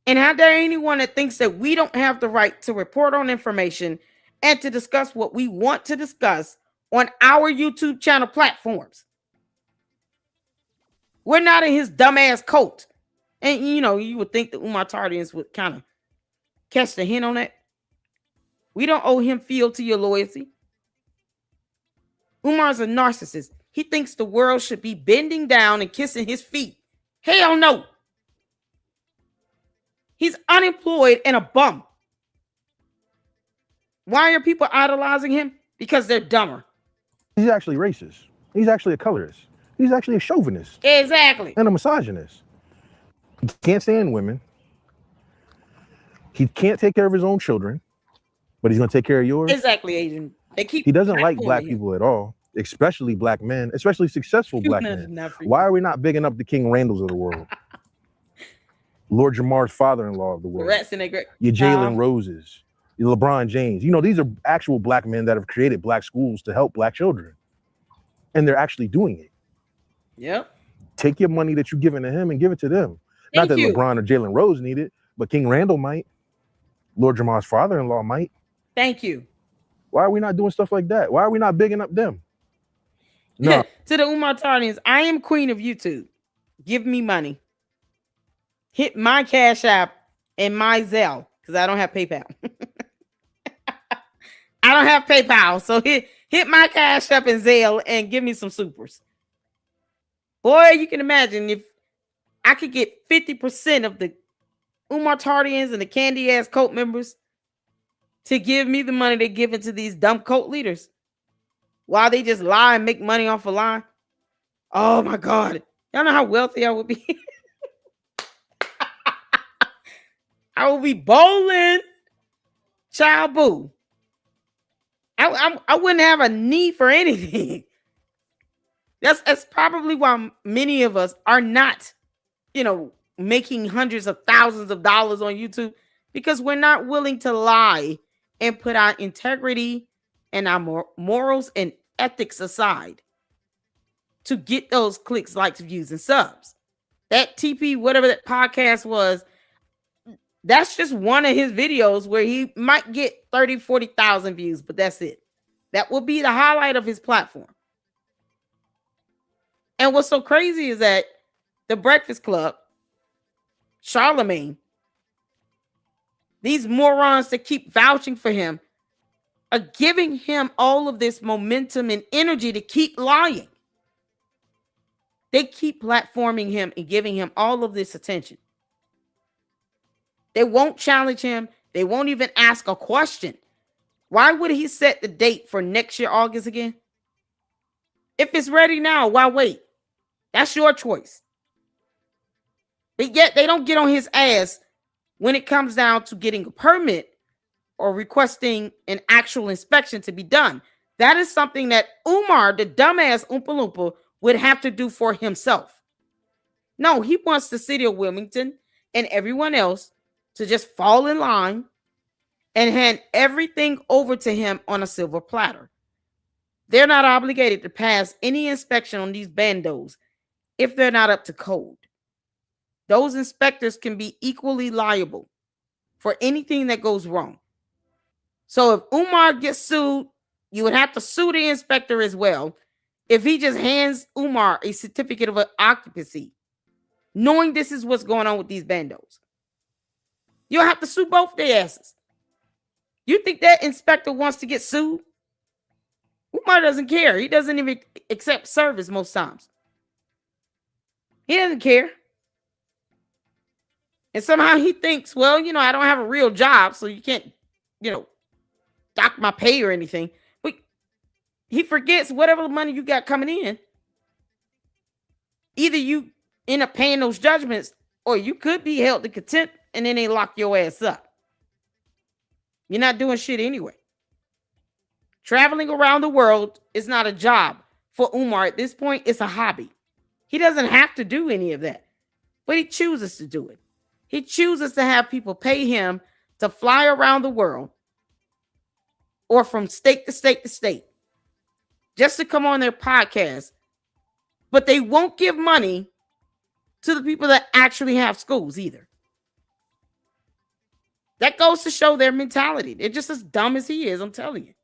Speaker 1: And how dare anyone that thinks that we don't have the right to report on information and to discuss what we want to discuss on our YouTube channel platforms? We're not in his dumbass cult. And you would think the Umar Tardians would kind of catch the hint on that. We don't owe him fealty your loyalty. Umar's a narcissist. He thinks the world should be bending down and kissing his feet. Hell no. He's unemployed and a bum. Why are people idolizing him? Because they're dumber.
Speaker 2: He's actually racist. He's actually a colorist. He's actually a chauvinist.
Speaker 1: Exactly.
Speaker 2: And a misogynist. He can't stand women. He can't take care of his own children, but he's going to take care of yours.
Speaker 1: Exactly, Asian.
Speaker 2: He doesn't like black people at all, especially black men, especially successful black men. Why are we not bigging up the King Randalls of the world? Lord Jamar's father-in-law of the world. Your Jalen Roses, your LeBron James. These are actual black men that have created black schools to help black children. And they're actually doing it.
Speaker 1: Yep.
Speaker 2: Take your money that you're giving to him and give it to them. Not that LeBron or Jalen Rose need it, but King Randall might. Lord Jamar's father-in-law might.
Speaker 1: Thank you.
Speaker 2: Why are we not doing stuff like that? Why are we not bigging up them? No.
Speaker 1: To the Umar Tardians, I am queen of YouTube. Give me money. Hit my Cash App and my Zelle, because I don't have PayPal. I don't have PayPal, so hit my Cash App and Zelle and give me some supers. Boy, you can imagine if I could get 50% of the Umar Tardians and the candy ass cult members to give me the money they're giving to these dumb cult leaders while they just lie and make money off a lie. Oh my God. Y'all know how wealthy I would be? I would be bowling. Child boo. I wouldn't have a need for anything. That's probably why many of us are not, making hundreds of thousands of dollars on YouTube, because we're not willing to lie and put our integrity and our morals and ethics aside to get those clicks, likes, views, and subs. That TP, whatever that podcast was, that's just one of his videos where he might get 30, 40,000 views, but that's it. That will be the highlight of his platform. And what's so crazy is that the Breakfast Club, Charlemagne, these morons that keep vouching for him are giving him all of this momentum and energy to keep lying. They keep platforming him and giving him all of this attention. They won't challenge him. They won't even ask a question. Why would he set the date for next year, August again? If it's ready now, why wait? That's your choice. But yet they don't get on his ass when it comes down to getting a permit or requesting an actual inspection to be done. That is something that Umar, the dumbass Oompa Loompa, would have to do for himself. No, he wants the city of Wilmington and everyone else to just fall in line and hand everything over to him on a silver platter. They're not obligated to pass any inspection on these bandos if they're not up to code. Those inspectors can be equally liable for anything that goes wrong. So if Umar gets sued, you would have to sue the inspector as well if he just hands Umar a certificate of occupancy, knowing this is what's going on with these bandos. You'll have to sue both their asses. You think that inspector wants to get sued? Umar doesn't care. He doesn't even accept service most times. He doesn't care. And somehow he thinks, well, I don't have a real job, so you can't, dock my pay or anything. But he forgets whatever money you got coming in. Either you end up paying those judgments, or you could be held to contempt and then they lock your ass up. You're not doing shit anyway. Traveling around the world is not a job for Umar at this point. It's a hobby. He doesn't have to do any of that. but he chooses to do it. He chooses to have people pay him to fly around the world or from state to state to state just to come on their podcast, but they won't give money to the people that actually have schools either. That goes to show their mentality. They're just as dumb as he is, I'm telling you.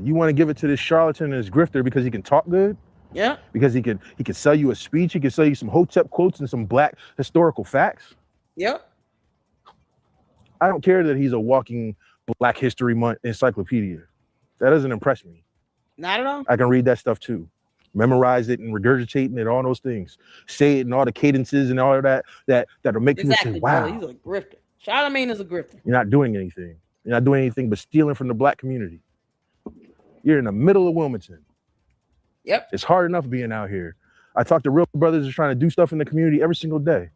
Speaker 2: You want to give it to this charlatan and this grifter because he can talk good?
Speaker 1: Yeah.
Speaker 2: Because he can sell you a speech, he can sell you some Hotep quotes and some black historical facts.
Speaker 1: Yep.
Speaker 2: I don't care that he's a walking Black History Month encyclopedia. That doesn't impress me.
Speaker 1: Not at all.
Speaker 2: I can read that stuff too. Memorize it and regurgitate it and all those things. Say it and all the cadences and all of that'll make people say, wow.
Speaker 1: He's a grifter. Charlemagne is a grifter.
Speaker 2: You're not doing anything. You're not doing anything but stealing from the Black community. You're in the middle of Wilmington.
Speaker 1: Yep.
Speaker 2: It's hard enough being out here. I talk to real brothers who's trying to do stuff in the community every single day.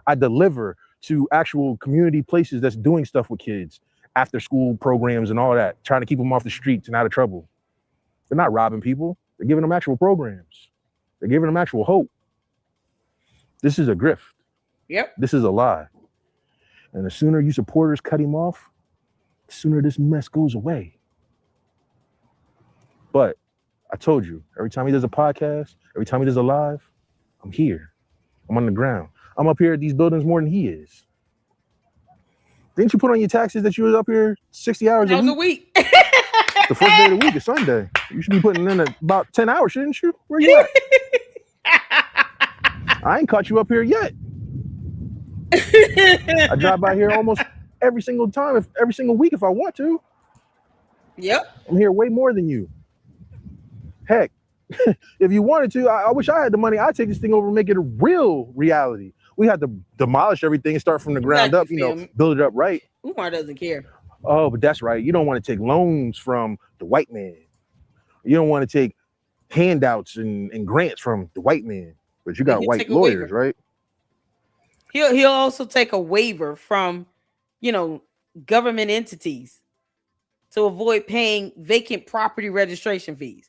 Speaker 2: I deliver to actual community places that's doing stuff with kids, after school programs and all that, trying to keep them off the streets and out of trouble. They're not robbing people. They're giving them actual programs. They're giving them actual hope. This is a grift.
Speaker 1: Yep.
Speaker 2: This is a lie. And the sooner you supporters cut him off, the sooner this mess goes away. But I told you, every time he does a podcast, every time he does a live, I'm here. I'm on the ground. I'm up here at these buildings more than he is. Didn't you put on your taxes that you was up here 60 hours a week? The first day of the week is Sunday. You should be putting in about 10 hours, shouldn't you? Where you at? I ain't caught you up here yet. I drive by here almost every single time, every single week if I want to.
Speaker 1: Yep.
Speaker 2: I'm here way more than you. Heck, if you wanted to, I wish I had the money. I'd take this thing over and make it a real reality. We had to demolish everything and start from the ground up, build it up right.
Speaker 1: Umar doesn't care.
Speaker 2: Oh, but that's right. You don't want to take loans from the white man. You don't want to take handouts and grants from the white man. But you got white lawyers, right?
Speaker 1: He'll also take a waiver from, government entities to avoid paying vacant property registration fees.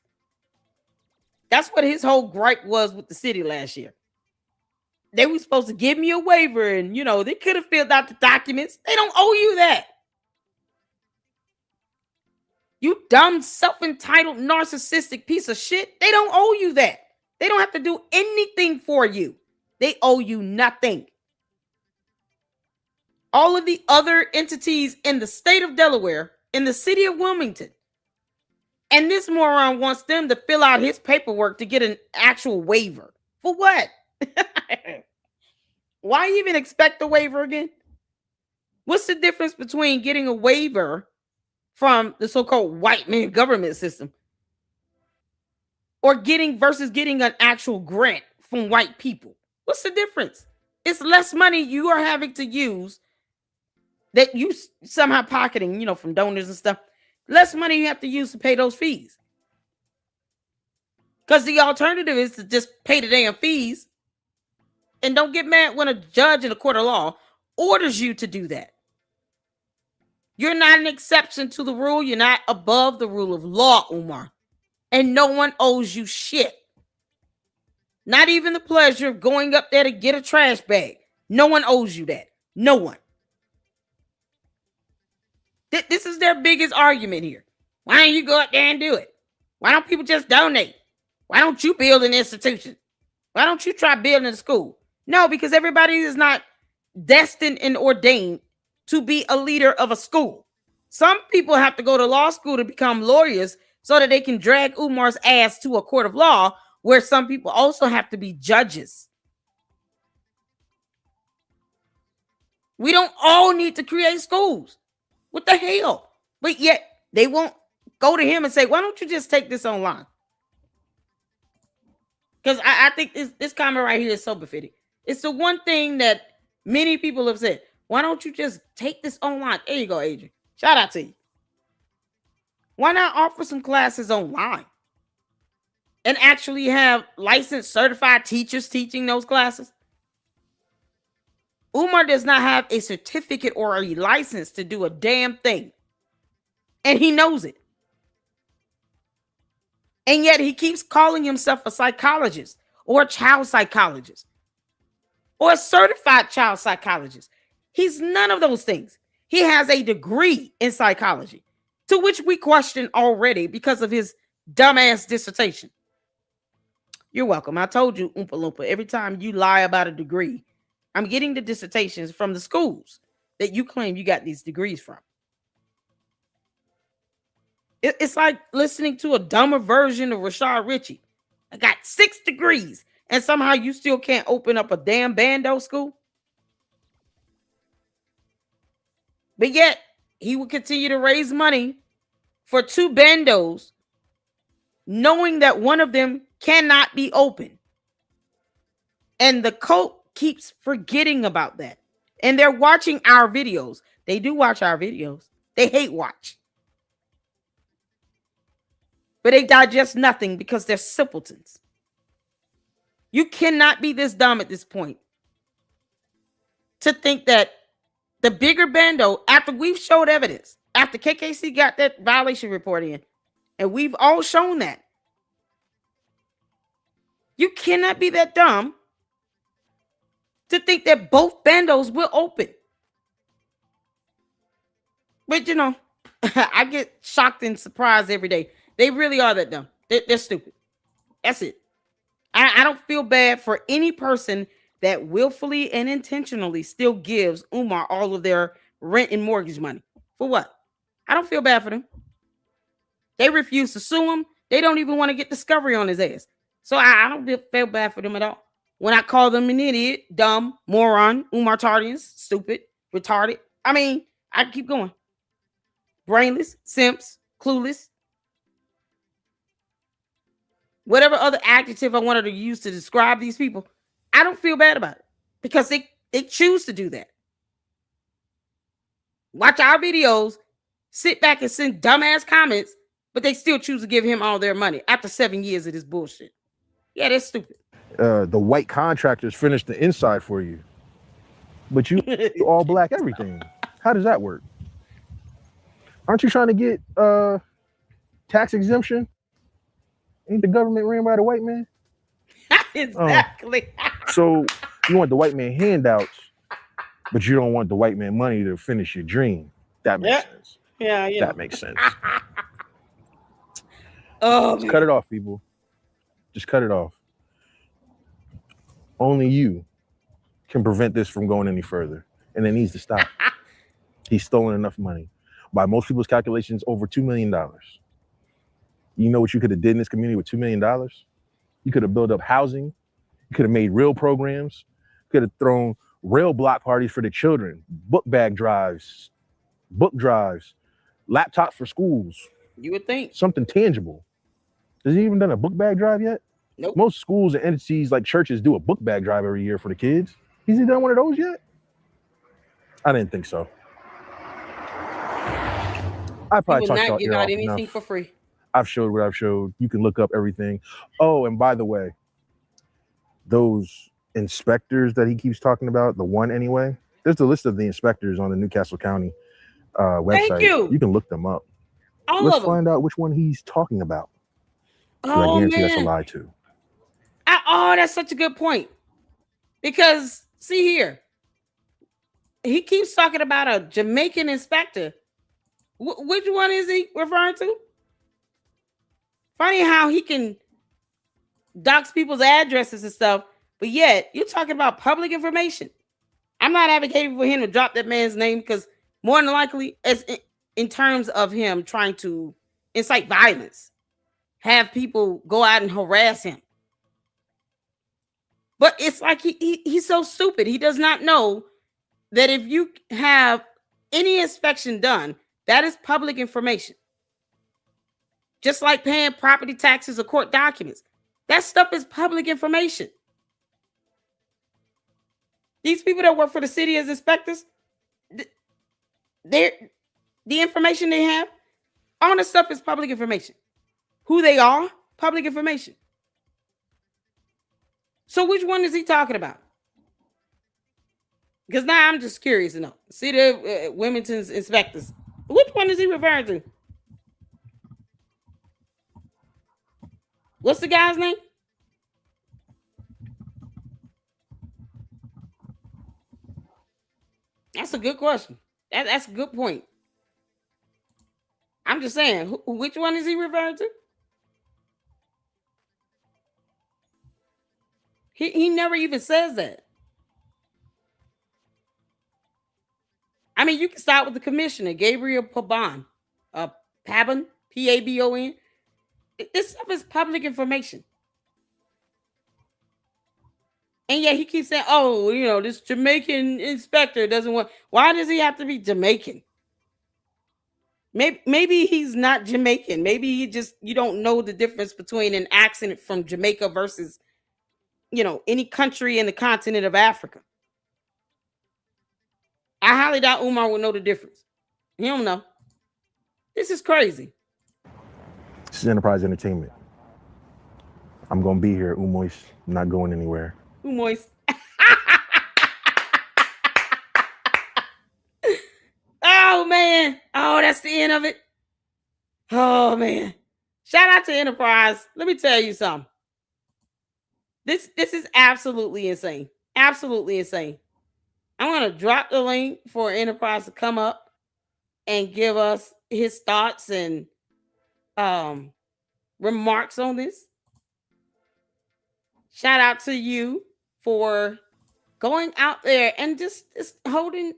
Speaker 1: That's what his whole gripe was with the city last year. They were supposed to give me a waiver and, they could have filled out the documents. They don't owe you that. You dumb, self-entitled, narcissistic piece of shit. They don't owe you that. They don't have to do anything for you. They owe you nothing. All of the other entities in the state of Delaware, in the city of Wilmington, and this moron wants them to fill out his paperwork to get an actual waiver. For what? Why even expect the waiver again? What's the difference between getting a waiver from the so-called white man government system or getting an actual grant from white people? What's the difference? It's less money you are having to use that you somehow pocketing, from donors and stuff. Less money you have to use to pay those fees. Because the alternative is to just pay the damn fees. And don't get mad when a judge in a court of law orders you to do that. You're not an exception to the rule. You're not above the rule of law, Umar. And no one owes you shit. Not even the pleasure of going up there to get a trash bag. No one owes you that. No one. This is their biggest argument here. Why don't you go up there and do it? Why don't people just donate? Why don't you build an institution? Why don't you try building a school? No, because everybody is not destined and ordained to be a leader of a school. Some people have to go to law school to become lawyers so that they can drag Umar's ass to a court of law, where some people also have to be judges. We don't all need to create schools. What the hell? But yet they won't go to him and say, why don't you just take this online? Because I think this comment right here is so befitting. It's the one thing that many people have said. Why don't you just take this online? There you go, Adrian. Shout out to you. Why not offer some classes online and actually have licensed, certified teachers teaching those classes? Umar does not have a certificate or a license to do a damn thing. And he knows it. And yet he keeps calling himself a psychologist or a child psychologist or a certified child psychologist. He's none of those things. He has a degree in psychology, to which we question already because of his dumbass dissertation. You're welcome. I told you, Oompa Loompa, every time you lie about a degree, I'm getting the dissertations from the schools that you claim you got these degrees from. It's like listening to a dumber version of Rashad Ritchie. I got 6 degrees, and somehow you still can't open up a damn bando school. But yet, he will continue to raise money for 2 bandos, knowing that one of them cannot be open. And the cult keeps forgetting about that. And they're watching our videos. They do watch our videos. They hate watch. But they digest nothing because they're simpletons. You cannot be this dumb at this point to think that the bigger bando, after we've showed evidence, after KKC got that violation report in, and we've all shown that, you cannot be that dumb to think that both bandos will open. But I get shocked and surprised every day. They really are that dumb. They're stupid. That's it. I don't feel bad for any person that willfully and intentionally still gives Umar all of their rent and mortgage money. For what? I don't feel bad for them. They refuse to sue him. They don't even want to get discovery on his ass. So I don't feel bad for them at all. When I call them an idiot, dumb, moron, Umar Tardians, stupid, retarded. I mean, I keep going. Brainless, simps, clueless. Whatever other adjective I wanted to use to describe these people, I don't feel bad about it because they choose to do that. Watch our videos, sit back and send dumbass comments, but they still choose to give him all their money after 7 years of this bullshit. Yeah, that's stupid.
Speaker 2: The white contractors finished the inside for you, but you all black everything. How does that work? Aren't you trying to get tax exemption? Ain't the government ran by the white man?
Speaker 1: Exactly.
Speaker 2: So you want the white man handouts, but you don't want the white man money to finish your dream. That makes sense.
Speaker 1: Yeah.
Speaker 2: That makes sense.
Speaker 1: Just
Speaker 2: cut it off, people. Just cut it off. Only you can prevent this from going any further, and it needs to stop. He's stolen enough money. By most people's calculations, over $2 million. You know what you could have did in this community with $2 million? You could have built up housing. You could have made real programs. You could have thrown real block parties for the children, book bag drives, book drives, laptops for schools.
Speaker 1: You would think.
Speaker 2: Something tangible. Has he even done a book bag drive yet?
Speaker 1: Nope.
Speaker 2: Most schools and entities like churches do a book bag drive every year for the kids. Has he done one of those yet? I didn't think so. I probably talked about
Speaker 1: give out anything for free.
Speaker 2: I've showed what I've showed. You can look up everything. Oh, and by the way, those inspectors that he keeps talking about, the one anyway, there's a list of the inspectors on the Newcastle County website.
Speaker 1: Thank you.
Speaker 2: You can look them up. Let's find out which one he's talking about.
Speaker 1: Oh,
Speaker 2: I guarantee
Speaker 1: man.
Speaker 2: that's a lie too.
Speaker 1: That's such a good point. Because, see here, he keeps talking about a Jamaican inspector. Which one is he referring to? Funny how he can dox people's addresses and stuff, but yet you're talking about public information. I'm not advocating for him to drop that man's name because more than likely, as in terms of him trying to incite violence, have people go out and harass him. But it's like he's so stupid. He does not know that if you have any inspection done, that is public information. Just like paying property taxes or court documents. That stuff is public information. These people that work for the city as inspectors, the information they have, all this stuff is public information. Who they are, public information. So which one is he talking about? Because now I'm just curious to know. See the Wilmington's inspectors. Which one is he referring to? What's the guy's name? That's a good question. That's a good point. I'm just saying, which one is he referring to? He never even says that. I mean, you can start with the commissioner, Gabriel Pabon. Pabon, Pabon. This stuff is public information. And yet he keeps saying, oh, this Jamaican inspector doesn't want. Why does he have to be Jamaican? Maybe he's not Jamaican. Maybe you don't know the difference between an accent from Jamaica versus, any country in the continent of Africa. I highly doubt Umar will know the difference. He don't know. This is crazy.
Speaker 2: This is Enterprise Entertainment. I'm gonna be here, Umois. I'm not going anywhere.
Speaker 1: Umois. Oh man. Oh, that's the end of it. Oh man. Shout out to Enterprise. Let me tell you something. This is absolutely insane. Absolutely insane. I'm gonna drop the link for Enterprise to come up and give us his thoughts and remarks on this. Shout out to you for going out there and just hold him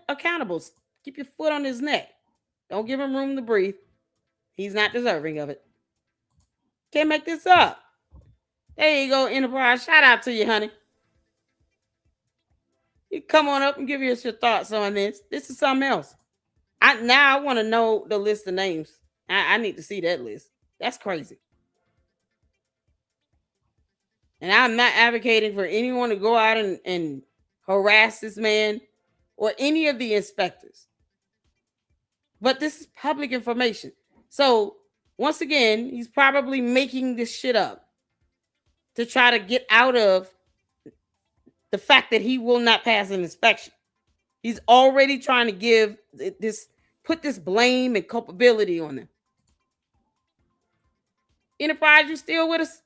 Speaker 1: accountable. Keep your foot on his neck. Don't give him room to breathe. He's not deserving of it. Can't make this up. There you go, Enterprise. Shout out to you, honey. You come on up and give us your thoughts on this. This is something else. I want to know the list of names. I need to see that list. That's crazy. And I'm not advocating for anyone to go out and harass this man or any of the inspectors. But this is public information. So, once again, he's probably making this shit up to try to get out of the fact that he will not pass an inspection. He's already trying to put this blame and culpability on them. Enterprise, you still with us?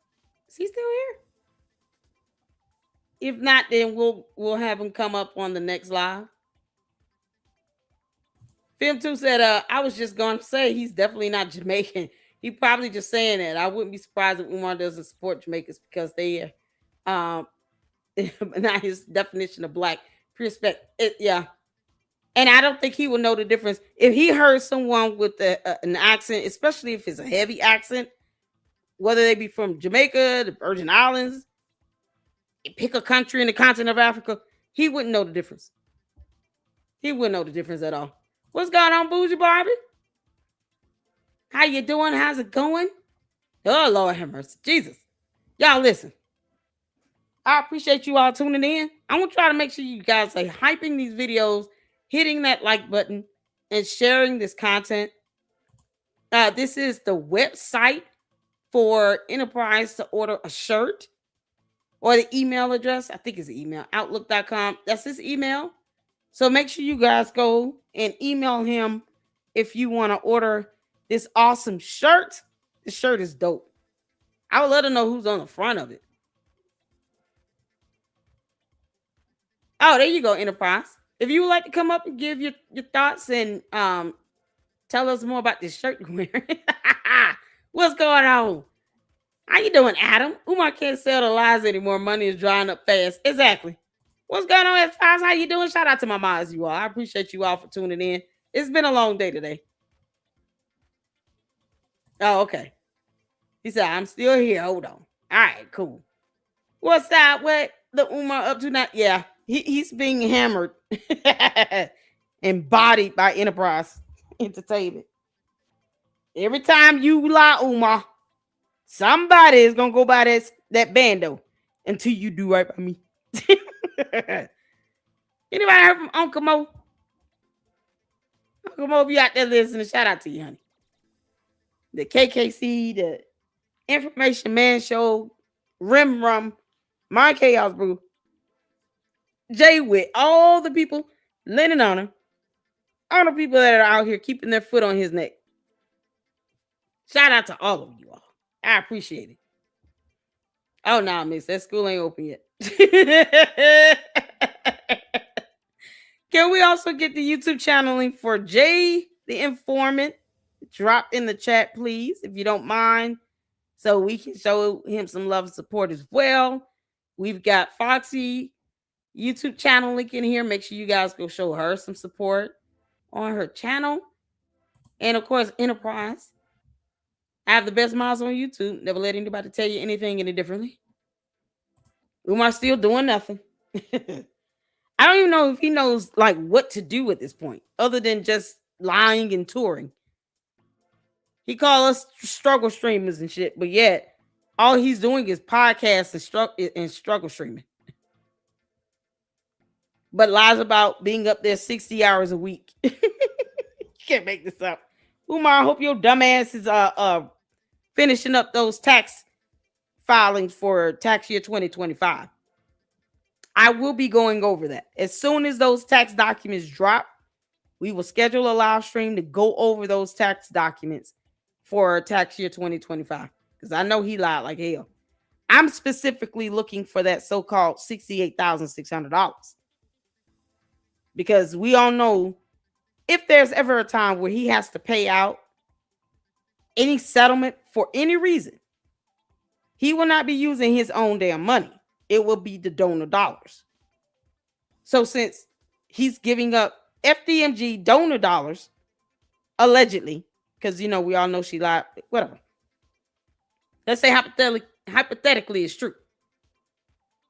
Speaker 1: Is he still here? If not, then we'll have him come up on the next live. Film 2 said, I was just going to say he's definitely not Jamaican. He probably just saying that. I wouldn't be surprised if Umar doesn't support Jamaicans because they are not his definition of black. Yeah. And I don't think he will know the difference. If he heard someone with an accent, especially if it's a heavy accent, whether they be from Jamaica, the Virgin Islands, pick a country in the continent of Africa, he wouldn't know the difference. He wouldn't know the difference at all. What's going on, Bougie Barbie? How you doing? How's it going? Oh, Lord have mercy. Jesus. Y'all listen. I appreciate you all tuning in. I'm going to try to make sure you guys are hyping these videos, hitting that like button, and sharing this content. This is the website for Enterprise to order a shirt, or the email address. I think it's the email, outlook.com. That's his email. So make sure you guys go and email him if you want to order this awesome shirt. This shirt is dope. I would love to know who's on the front of it. Oh, there you go, Enterprise. If you would like to come up and give your thoughts and tell us more about this shirt you're wearing. What's going on? How you doing, Adam? Umar can't sell the lies anymore. Money is drying up fast. Exactly. What's going on, F5? How you doing? Shout out to my moms, you all. I appreciate you all for tuning in. It's been a long day today. Oh, okay. He said, I'm still here. Hold on. All right, cool. What's that? What the Umar up to now? Yeah, he's being hammered and bodied by Enterprise Entertainment. Every time you lie, Umar, somebody is going to go by that bando until you do right by me. Anybody heard from Uncle Mo? Uncle Mo, if you out there listening, shout out to you, honey. The KKC, the Information Man Show, Rim Rum, My Chaos Brew, Jay Witt, all the people, Lennon Honor, all the people that are out here keeping their foot on his neck. Shout out to all of you all. I appreciate it. Oh, no, miss, that school ain't open yet. Can we also get the YouTube channel link for Jay the Informant? Drop in the chat, please, if you don't mind, so we can show him some love and support as well. We've got Foxy YouTube channel link in here. Make sure you guys go show her some support on her channel. And of course, Inaprize. I have the best mods on YouTube. Never let anybody tell you anything any differently. Umar still doing nothing. I don't even know if he knows like what to do at this point, other than just lying and touring. He call us struggle streamers and shit, but yet all he's doing is podcasts and struggle streaming. But lies about being up there 60 hours a week. You can't make this up. Umar, I hope your dumb ass is finishing up those tax filings for tax year 2025. I will be going over that. As soon as those tax documents drop, we will schedule a live stream to go over those tax documents for tax year 2025. Because I know he lied like hell. I'm specifically looking for that so-called $68,600. Because we all know if there's ever a time where he has to pay out any settlement for any reason, he will not be using his own damn money. It will be the donor dollars. So since he's giving up FDMG donor dollars, allegedly, because, we all know she lied, whatever. Let's say hypothetically it's true.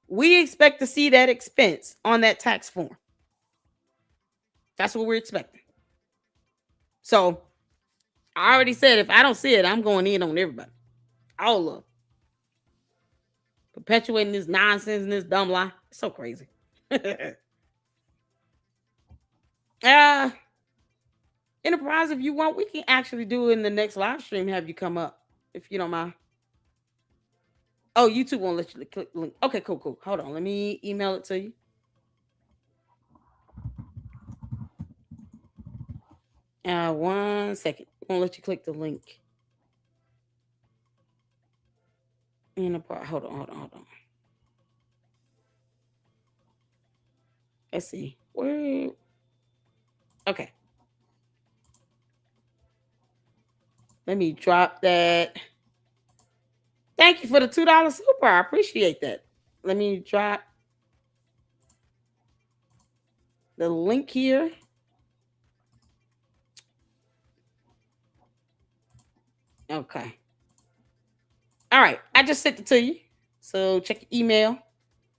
Speaker 1: We expect to see that expense on that tax form. That's what we're expecting. So I already said if I don't see it, I'm going in on everybody. All of them. Perpetuating this nonsense and this dumb lie. It's so crazy. Enterprise, if you want, we can actually do it in the next live stream. Have you come up, if you don't mind. Oh, YouTube won't let you click the link. Okay, cool. Hold on. Let me email it to you. One second. Won't let you click the link. Enterprise. Hold on. Let's see. Where? Okay. Let me drop that. Thank you for the $2 super. I appreciate that. Let me drop the link here. Okay. All right. I just sent it to you. So check your email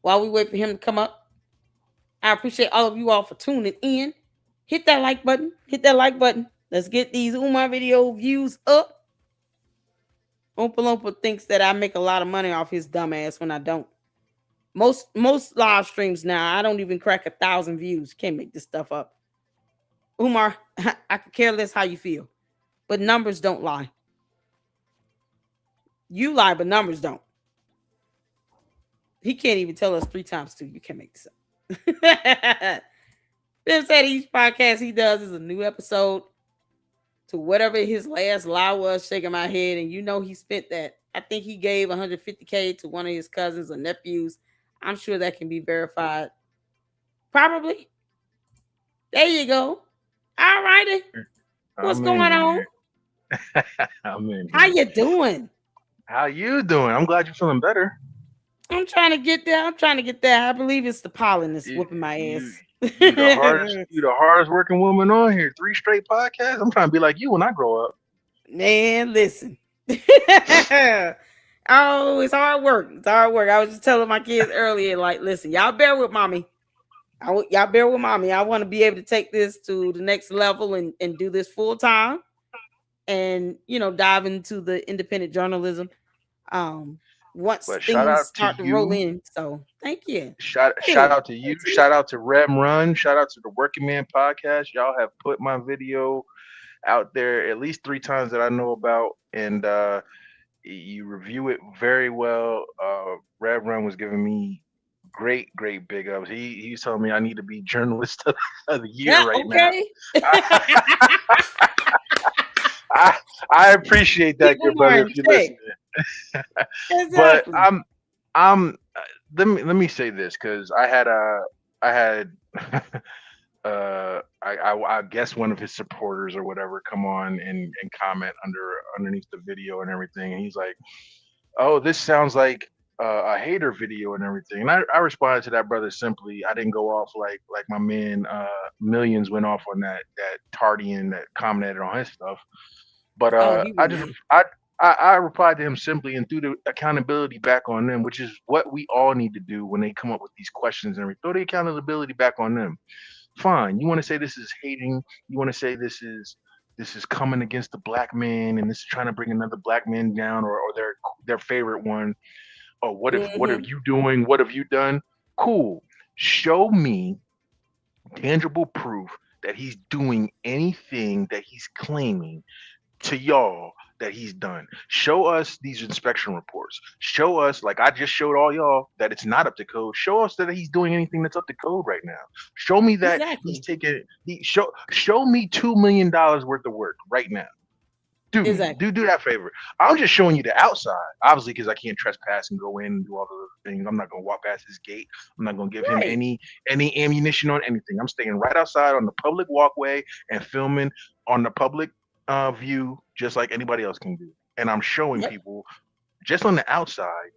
Speaker 1: while we wait for him to come up. I appreciate all of you all for tuning in. Hit that like button. Let's get these Umar video views up. Oompa Loompa thinks that I make a lot of money off his dumb ass when I don't. Most live streams now, I don't even crack 1,000 views. Can't make this stuff up. Umar, I could care less how you feel, but numbers don't lie. You lie, but numbers don't. He can't even tell us 3 times 2. You can't make this up. Bill said each podcast he does is a new episode to whatever his last lie was, shaking my head. And he spent that. I think he gave $150K to one of his cousins or nephews. I'm sure that can be verified. Probably. There you go. All righty. What's going on?
Speaker 2: I'm in.
Speaker 1: How you doing?
Speaker 2: How you doing? I'm glad you're feeling better.
Speaker 1: I'm trying to get there. I believe it's the pollen that's whooping my ass.
Speaker 2: You the hardest working woman on here. 3 straight podcasts. I'm trying to be like you when I grow up.
Speaker 1: Man, listen. Oh, it's hard work. I was just telling my kids earlier, like, listen, y'all bear with mommy. I want to be able to take this to the next level and do this full time, and dive into the independent journalism. Once things start to roll in. So thank you.
Speaker 2: Shout out to you. Shout out to Rem Run. Shout out to the Working Man Podcast. Y'all have put my video out there at least 3 times that I know about, and you review it very well. Rem Run was giving me great big ups. He's telling me I need to be journalist of the year now. I appreciate that, good brother, if you're listening. Exactly. But let me say this, because I had I guess one of his supporters or whatever come on and comment underneath the video and everything, and he's like, "Oh, this sounds like a hater video and everything." And I responded to that brother simply. I didn't go off like my man Millions went off on that Tardian that commented on his stuff. But
Speaker 1: Oh, he
Speaker 2: I
Speaker 1: went
Speaker 2: just
Speaker 1: in.
Speaker 2: I replied to him simply and threw the accountability back on them, which is what we all need to do when they come up with these questions and everything. Throw the accountability back on them. Fine. You want to say this is hating? You want to say this is coming against the black man and this is trying to bring another black man down or their favorite one? Oh, what are
Speaker 1: Mm-hmm.
Speaker 2: you doing? What have you done? Cool. Show me tangible proof that he's doing anything that he's claiming to y'all that he's done. Show us these inspection reports. Show us, like I just showed all y'all, that it's not up to code. Show us that he's doing anything that's up to code right now. Show me that he's
Speaker 1: Exactly.
Speaker 2: taking he show me $2 million worth of work right now.
Speaker 1: Exactly.
Speaker 2: Do that favor. I'm just showing you the outside, obviously, because I can't trespass and go in and do all the other things. I'm not gonna walk past his gate. I'm not gonna give him
Speaker 1: Right.
Speaker 2: any ammunition on anything. I'm staying right outside on the public walkway and filming on the public view, just like anybody else can do. And I'm showing
Speaker 1: Yep.
Speaker 2: people just on the outside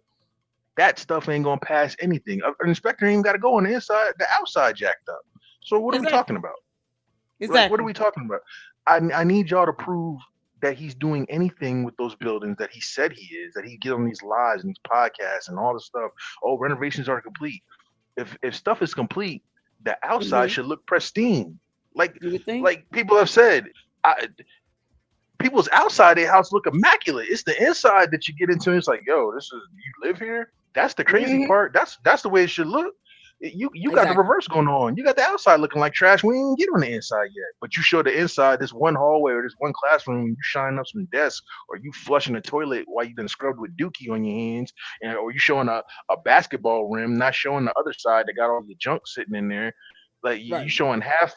Speaker 2: that stuff ain't gonna pass anything. An inspector ain't even got to go on the inside. The outside jacked up. So what are we talking
Speaker 1: Exactly.
Speaker 2: about? Like, what are
Speaker 1: Exactly.
Speaker 2: we talking about? I need y'all to prove that he's doing anything with those buildings that he said he is, that he get on these lives and these podcasts and all this stuff. Oh, renovations are complete. If stuff is complete, the outside
Speaker 1: Mm-hmm.
Speaker 2: should look pristine. Like
Speaker 1: You would think.
Speaker 2: like people have said, I, people's outside their house look immaculate. It's the inside that you get into. It's like, yo, this is you live here. That's the crazy
Speaker 1: Mm-hmm.
Speaker 2: part. That's the way it should look. You got the
Speaker 1: Exactly.
Speaker 2: reverse going on. You got the outside looking like trash. We ain't get on the inside yet. But you show the inside, this one hallway or this one classroom, you shining up some desks, or you flushing the toilet while you been scrubbed with dookie on your hands, and or you showing a basketball rim, not showing the other side that got all your junk sitting in there. Like you
Speaker 1: Right.
Speaker 2: showing half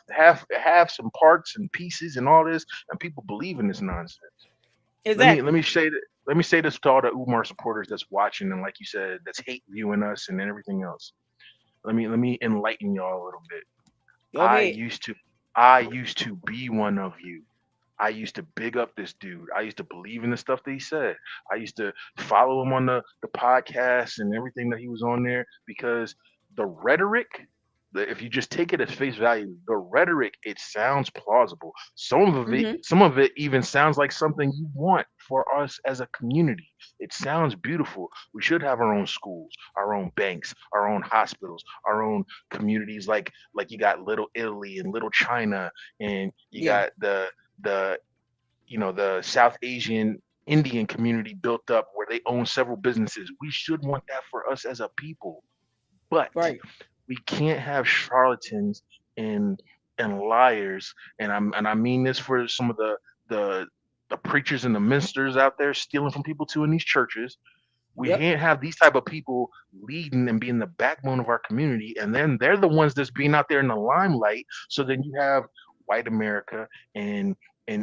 Speaker 2: some parts and pieces and all this, and people believe in this nonsense. Let
Speaker 1: Exactly.
Speaker 2: me say that. Let me say this to all the Umar supporters that's watching and, like you said, that's hate viewing us and everything else. Let me enlighten y'all a little bit.
Speaker 1: Go
Speaker 2: I
Speaker 1: ahead.
Speaker 2: used to I used to be one of you. I used to big up this dude. I used to believe in the stuff that he said. I used to follow him on the podcast and everything that he was on there because the rhetoric, if you just take it at face value, the rhetoric, it sounds plausible.
Speaker 1: Mm-hmm.
Speaker 2: Some of it even sounds like something you want for us as a community. It sounds beautiful. We should have our own schools, our own banks, our own hospitals, our own communities like you got Little Italy and Little China, and you
Speaker 1: Yeah.
Speaker 2: got the the South Asian Indian community built up where they own several businesses. We should want that for us as a people, but
Speaker 1: Right.
Speaker 2: we can't have charlatans and liars. And I mean this for some of the the preachers and the ministers out there stealing from people too in these churches. We
Speaker 1: Yep.
Speaker 2: can't have these type of people leading and being the backbone of our community, and then they're the ones that's being out there in the limelight. So then you have white America and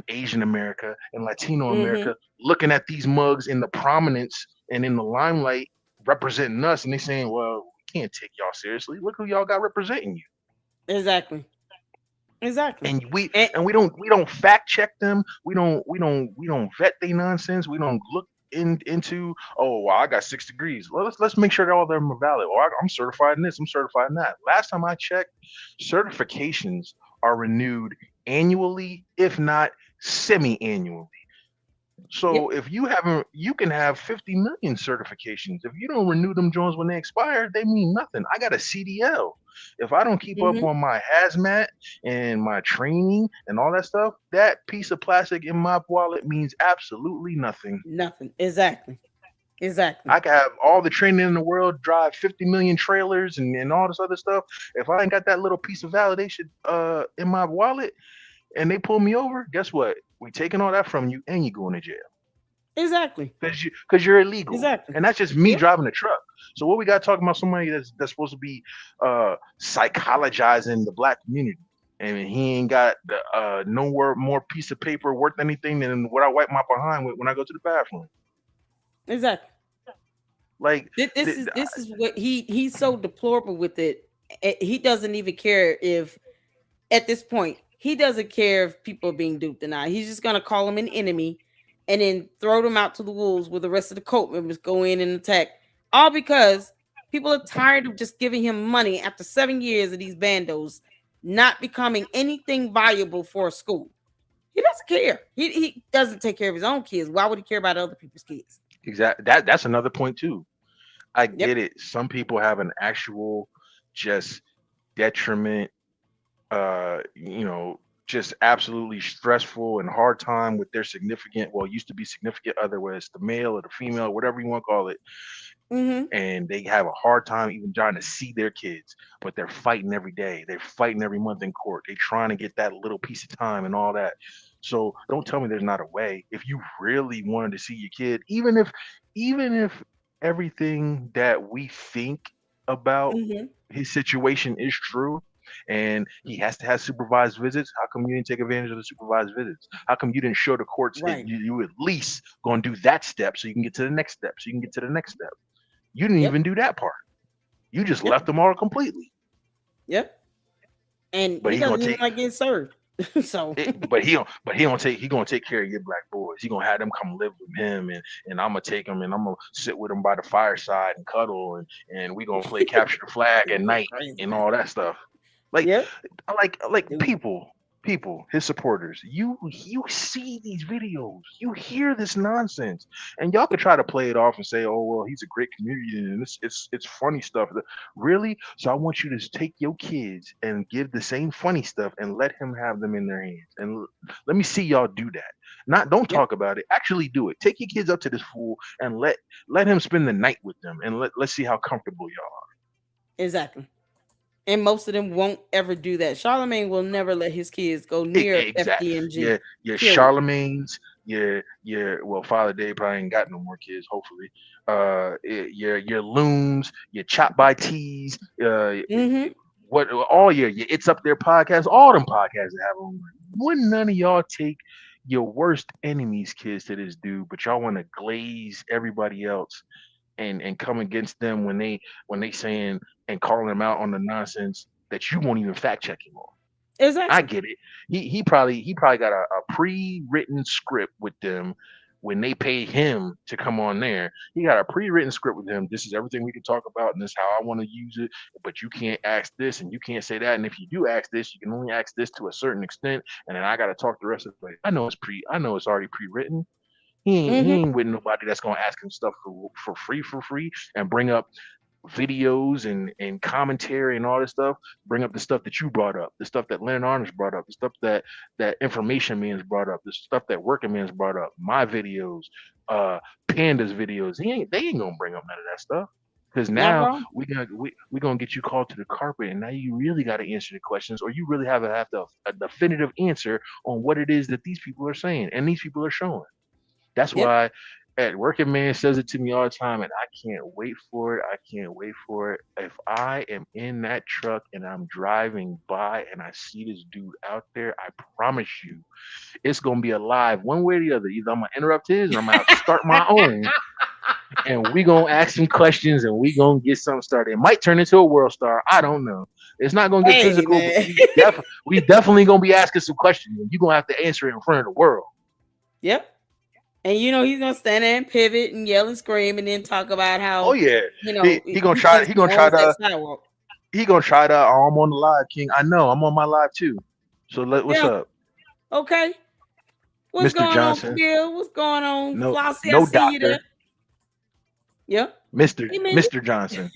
Speaker 2: Asian America and Latino
Speaker 1: Mm-hmm.
Speaker 2: America looking at these mugs in the prominence and in the limelight representing us, and they saying, "Well, we can't take y'all seriously. Look who y'all got representing you."
Speaker 1: Exactly. Exactly.
Speaker 2: And we
Speaker 1: And
Speaker 2: and we don't fact check them. We don't vet they nonsense. We don't look into, oh well, I got 6 degrees. Well, let's make sure that all of them are valid. Or I'm certified in this. I'm certified in that. Last time I checked, certifications are renewed annually, if not semi-annually.
Speaker 1: yep.
Speaker 2: So if you haven't, you can have 50 million certifications. If you don't renew them Jones when they expire, they mean nothing. I got a CDL. If I don't keep up
Speaker 1: Mm-hmm.
Speaker 2: on my hazmat and my training and all that stuff, that piece of plastic in my wallet means absolutely nothing.
Speaker 1: Nothing. Exactly. Exactly.
Speaker 2: I can have all the training in the world, drive 50 million trailers and all this other stuff. If I ain't got that little piece of validation in my wallet and they pull me over, guess what? We taking all that from you and you going to jail.
Speaker 1: Exactly.
Speaker 2: Because you're illegal,
Speaker 1: Exactly.
Speaker 2: and that's just me
Speaker 1: Yep.
Speaker 2: driving a truck. So what we got talking about somebody that's supposed to be psychologizing the black community, and he ain't got no more piece of paper worth anything than what I wipe my behind with when I go to the bathroom.
Speaker 1: Exactly.
Speaker 2: Like
Speaker 1: This is what he's so deplorable with it. He doesn't even care if At this point, he doesn't care if people are being duped or not. He's just gonna call them an enemy and then throw them out to the wolves where the rest of the cult members go in and attack. All because people are tired of just giving him money after 7 years of these bandos not becoming anything valuable for a school. He doesn't care. He doesn't take care of his own kids. Why would he care about other people's kids?
Speaker 2: Exactly. That's another point too. I
Speaker 1: Yep.
Speaker 2: get it. Some people have an actual just detriment, just absolutely stressful and hard time with their significant, well, used to be significant other, whether it's the male or the female, whatever you want to call it,
Speaker 1: Mm-hmm.
Speaker 2: and they have a hard time even trying to see their kids, but they're fighting every day, they're fighting every month in court, they're trying to get that little piece of time and all that. So don't tell me there's not a way. If you really wanted to see your kid, even if everything that we think about
Speaker 1: Mm-hmm.
Speaker 2: his situation is true, and he has to have supervised visits, how come you didn't take advantage of the supervised visits? How come you didn't show the courts that
Speaker 1: Right.
Speaker 2: you at least going to do that step so you can get to the next step, so you can get to the next step? You didn't
Speaker 1: Yep.
Speaker 2: even do that part. You just
Speaker 1: Yep.
Speaker 2: left them all completely.
Speaker 1: Yep. And
Speaker 2: But
Speaker 1: he
Speaker 2: he gonna
Speaker 1: doesn't even
Speaker 2: take
Speaker 1: like getting served. So
Speaker 2: it. But he gonna take care of your black boys. He gonna have them come live with him, and I'm gonna take them and I'm gonna sit with them by the fireside and cuddle, and we gonna play capture the flag at
Speaker 1: you're
Speaker 2: night
Speaker 1: crazy,
Speaker 2: and
Speaker 1: man.
Speaker 2: all that stuff. Like
Speaker 1: Yep.
Speaker 2: like
Speaker 1: Dude.
Speaker 2: people, his supporters. You see these videos, you hear this nonsense, and y'all could try to play it off and say, "Oh well, he's a great comedian, and it's funny stuff." Really? So I want you to take your kids and give the same funny stuff and let him have them in their hands, and let me see y'all do that. Not don't
Speaker 1: Yep.
Speaker 2: talk about it. Actually do it. Take your kids up to this fool and let him spend the night with them, and let's see how comfortable y'all
Speaker 1: Exactly. And most of them won't ever do that. Charlemagne will never let his kids go near
Speaker 2: Exact.
Speaker 1: FDMG.
Speaker 2: Your
Speaker 1: Period.
Speaker 2: Charlemagne's, your well, Father Dave probably ain't got no more kids, hopefully. Your Looms, your Chop by Tees,
Speaker 1: Mm-hmm.
Speaker 2: what all your It's Up There podcast, all them podcasts that have them. Wouldn't none of y'all take your worst enemy's kids to this dude, but y'all want to glaze everybody else and come against them when they saying and calling them out on the nonsense that you won't even fact check him on. I
Speaker 1: Exactly.
Speaker 2: get it. He probably got a pre-written script with them when they pay him to come on there. He got a pre-written script with him. This is everything we can talk about, and this is how I want to use it. But you can't ask this, and you can't say that. And if you do ask this, you can only ask this to a certain extent. And then I got to talk the rest of it. I know it's pre. I know it's already pre-written. He
Speaker 1: Mm-hmm.
Speaker 2: ain't with nobody that's gonna ask him stuff for free and bring up videos and commentary and all this stuff, bring up the stuff that you brought up, the stuff that Leonard Arnold brought up, the stuff that Information Man's brought up, the stuff that Working Man's brought up, my videos, uh, Panda's videos. They ain't gonna bring up none of that stuff. Because
Speaker 1: Not at
Speaker 2: now
Speaker 1: all.
Speaker 2: we gonna get you called to the carpet, and now you really got to answer the questions, or you really have a definitive answer on what it is that these people are saying and these people are showing. That's
Speaker 1: Yep.
Speaker 2: why at Working Man says it to me all the time, and I can't wait for it. I can't wait for it. If I am in that truck and I'm driving by and I see this dude out there, I promise you, it's gonna be alive one way or the other. Either I'm gonna interrupt his, or I'm gonna have to start my own, and we gonna ask some questions, and we gonna get something started. It might turn into a world star. I don't know. It's not gonna get
Speaker 1: Hey
Speaker 2: physical, but
Speaker 1: man.
Speaker 2: we definitely gonna be asking some questions, and you gonna have to answer it in front of the world.
Speaker 1: Yep. And he's gonna stand there and pivot and yell and scream and then talk about
Speaker 2: Oh
Speaker 1: how
Speaker 2: yeah, he gonna
Speaker 1: he
Speaker 2: try.
Speaker 1: thinks
Speaker 2: He
Speaker 1: he
Speaker 2: gonna try
Speaker 1: owns that
Speaker 2: to.
Speaker 1: sidewalk.
Speaker 2: He gonna try to. Oh, I'm on the live, King. I know. I'm on my live too. So what's
Speaker 1: Yeah.
Speaker 2: up,
Speaker 1: Okay. What's
Speaker 2: Mr.
Speaker 1: going on,
Speaker 2: Johnson?
Speaker 1: Camille? What's going on,
Speaker 2: No,
Speaker 1: Flossie? I
Speaker 2: no
Speaker 1: see you there.
Speaker 2: doctor,
Speaker 1: Yep.
Speaker 2: Mister
Speaker 1: Hey man.
Speaker 2: Mister Johnson.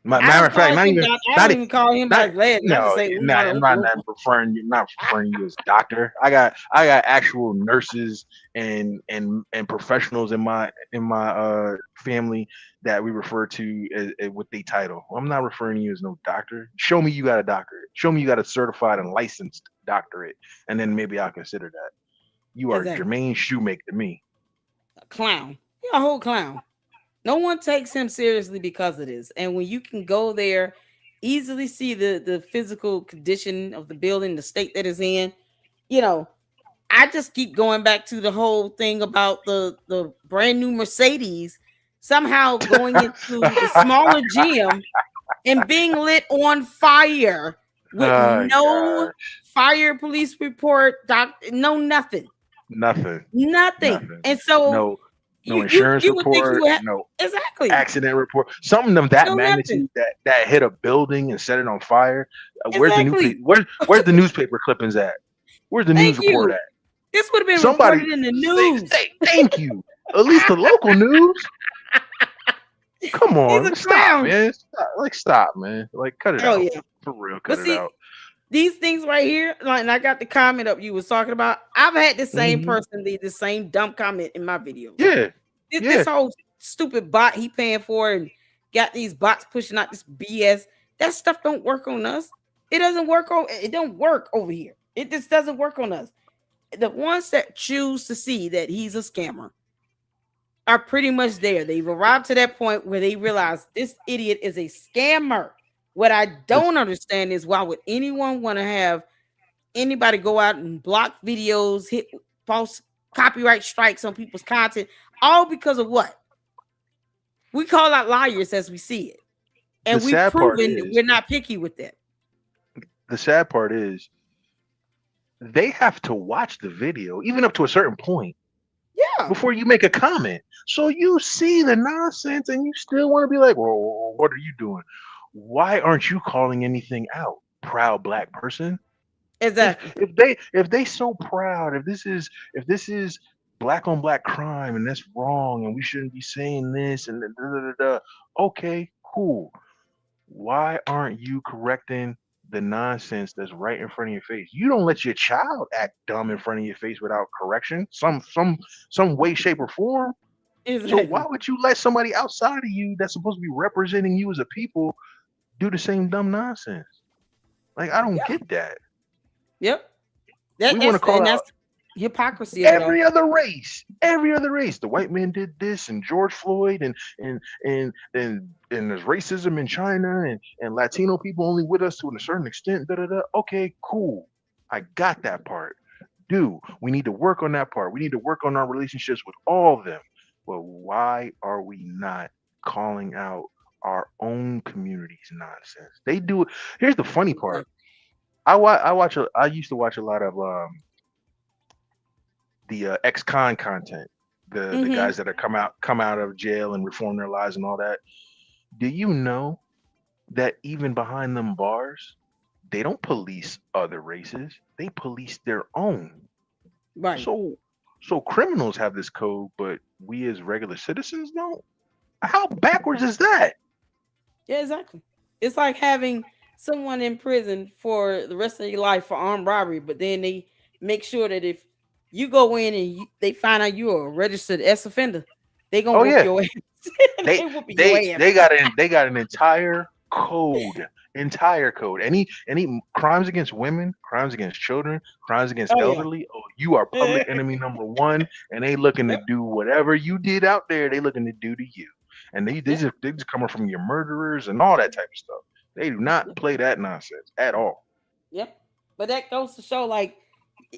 Speaker 1: I
Speaker 2: Matter
Speaker 1: don't
Speaker 2: of fact,
Speaker 1: call him doc. I
Speaker 2: not
Speaker 1: don't
Speaker 2: e-
Speaker 1: even call him by
Speaker 2: not
Speaker 1: his last name. I just
Speaker 2: no,
Speaker 1: say
Speaker 2: not
Speaker 1: Umar
Speaker 2: I'm
Speaker 1: Oompa
Speaker 2: not
Speaker 1: Loompa.
Speaker 2: referring you as doctor. I got actual nurses and professionals in my family that we refer to as with the title. I'm not referring to you as no doctor. Show me you got a doctorate. Show me you got a certified and licensed doctorate, and then maybe I'll consider that. You are
Speaker 1: Exactly.
Speaker 2: Jermaine Shoemaker to me.
Speaker 1: A clown. You're a whole clown. No one takes him seriously because of this. And when you can go there, easily see the physical condition of the building, the state that it's in, you know, I just keep going back to the whole thing about the brand new Mercedes somehow going into the smaller gym and being lit on fire with
Speaker 3: Oh
Speaker 1: no
Speaker 3: gosh.
Speaker 1: fire police report, no nothing,
Speaker 3: Nothing.
Speaker 1: nothing.
Speaker 3: Nothing.
Speaker 1: And so
Speaker 3: No no insurance
Speaker 1: you would think you
Speaker 3: report,
Speaker 1: would have
Speaker 3: no
Speaker 1: exactly
Speaker 3: accident report. Something of that
Speaker 1: no nothing
Speaker 3: magnitude that hit a building and set it on fire. Where's the
Speaker 1: exactly.
Speaker 3: where's the newspaper clippings at? Where's the
Speaker 1: Thank
Speaker 3: news report
Speaker 1: you.
Speaker 3: at?
Speaker 1: This would have been
Speaker 3: Somebody
Speaker 1: reported in the
Speaker 3: say,
Speaker 1: news.
Speaker 3: thank you. At least the local news. Come
Speaker 1: He's
Speaker 3: on,
Speaker 1: a
Speaker 3: stop,
Speaker 1: clown.
Speaker 3: man. Stop, man. Like, cut it
Speaker 1: Oh
Speaker 3: out.
Speaker 1: yeah.
Speaker 3: For real,
Speaker 1: But
Speaker 3: cut it
Speaker 1: see,
Speaker 3: out.
Speaker 1: these things right here, like, and I got the comment up you was talking about. I've had the same
Speaker 3: Hmm.
Speaker 1: person leave the same dumb comment in my videos.
Speaker 3: Yeah,
Speaker 1: This
Speaker 3: yeah.
Speaker 1: whole stupid bot he paying for and got these bots pushing out this BS. That stuff don't work on us. It doesn't work on. It don't work over here. It just doesn't work on us. The ones that choose to see that he's a scammer are pretty much there. They've arrived to that point where they realize this idiot is a scammer. What I
Speaker 3: This
Speaker 1: don't understand is why would anyone want to have anybody go out and block videos, hit false copyright strikes on people's content, all because of what? We call out liars as we see it.
Speaker 3: the
Speaker 1: And we've
Speaker 3: sad part
Speaker 1: proven that
Speaker 3: is
Speaker 1: we're not picky with that.
Speaker 3: the sad part is they have to watch the video even up to a certain point
Speaker 1: Yeah,
Speaker 3: before you make a comment. So you see the nonsense and you still want to be like, well, what are you doing? Why aren't you calling anything out, proud black person? If
Speaker 1: exactly.
Speaker 3: if they so proud, if this is black on black crime and that's wrong and we shouldn't be saying this and da, da, da, da, okay, cool. Why aren't you correcting the nonsense that's right in front of your face? You don't let your child act dumb in front of your face without correction, some way, shape, or form. So why
Speaker 1: Exactly.
Speaker 3: would you let somebody outside of you that's supposed to be representing you as a people do the same dumb nonsense? Like I don't
Speaker 1: Yeah.
Speaker 3: get that.
Speaker 1: Yep.
Speaker 3: We want to call out
Speaker 1: That's hypocrisy of it all.
Speaker 3: every other race. The white man did this, and George Floyd, and there's racism in China, and Latino people only with us to a certain extent. Da da da. Okay, cool. I got that part. We need to work on that part. We need to work on our relationships with all of them. But why are we not calling out our own community's nonsense? They do it. Here's the funny part.
Speaker 1: Exactly.
Speaker 3: I used to watch a lot of the ex-con content, the
Speaker 1: Mm-hmm.
Speaker 3: guys that are come out of jail and reform their lives and all that. Do you know that even behind them bars, they don't police other races; they police their own.
Speaker 1: Right.
Speaker 3: So so criminals have this code, but we as regular citizens don't. How backwards is that?
Speaker 1: Yeah, exactly. It's like having someone in prison for the rest of your life for armed robbery, but then they make sure that if you go in and they find out you're a registered ex offender, they gonna
Speaker 3: Oh
Speaker 1: whoop
Speaker 3: yeah,
Speaker 1: your ass.
Speaker 3: they
Speaker 1: They whooping your
Speaker 3: they
Speaker 1: ass.
Speaker 3: they got an entire code. Any crimes against women, crimes against children, crimes against
Speaker 1: Oh yeah.
Speaker 3: elderly. Oh, you are public enemy number one, and they looking to
Speaker 1: Yep.
Speaker 3: do whatever you did out there. They looking to do to you, and
Speaker 1: Yep.
Speaker 3: they just coming from your murderers and all that type of stuff. They do not
Speaker 1: Yep.
Speaker 3: play that nonsense at all.
Speaker 1: Yep. But that goes to show, like,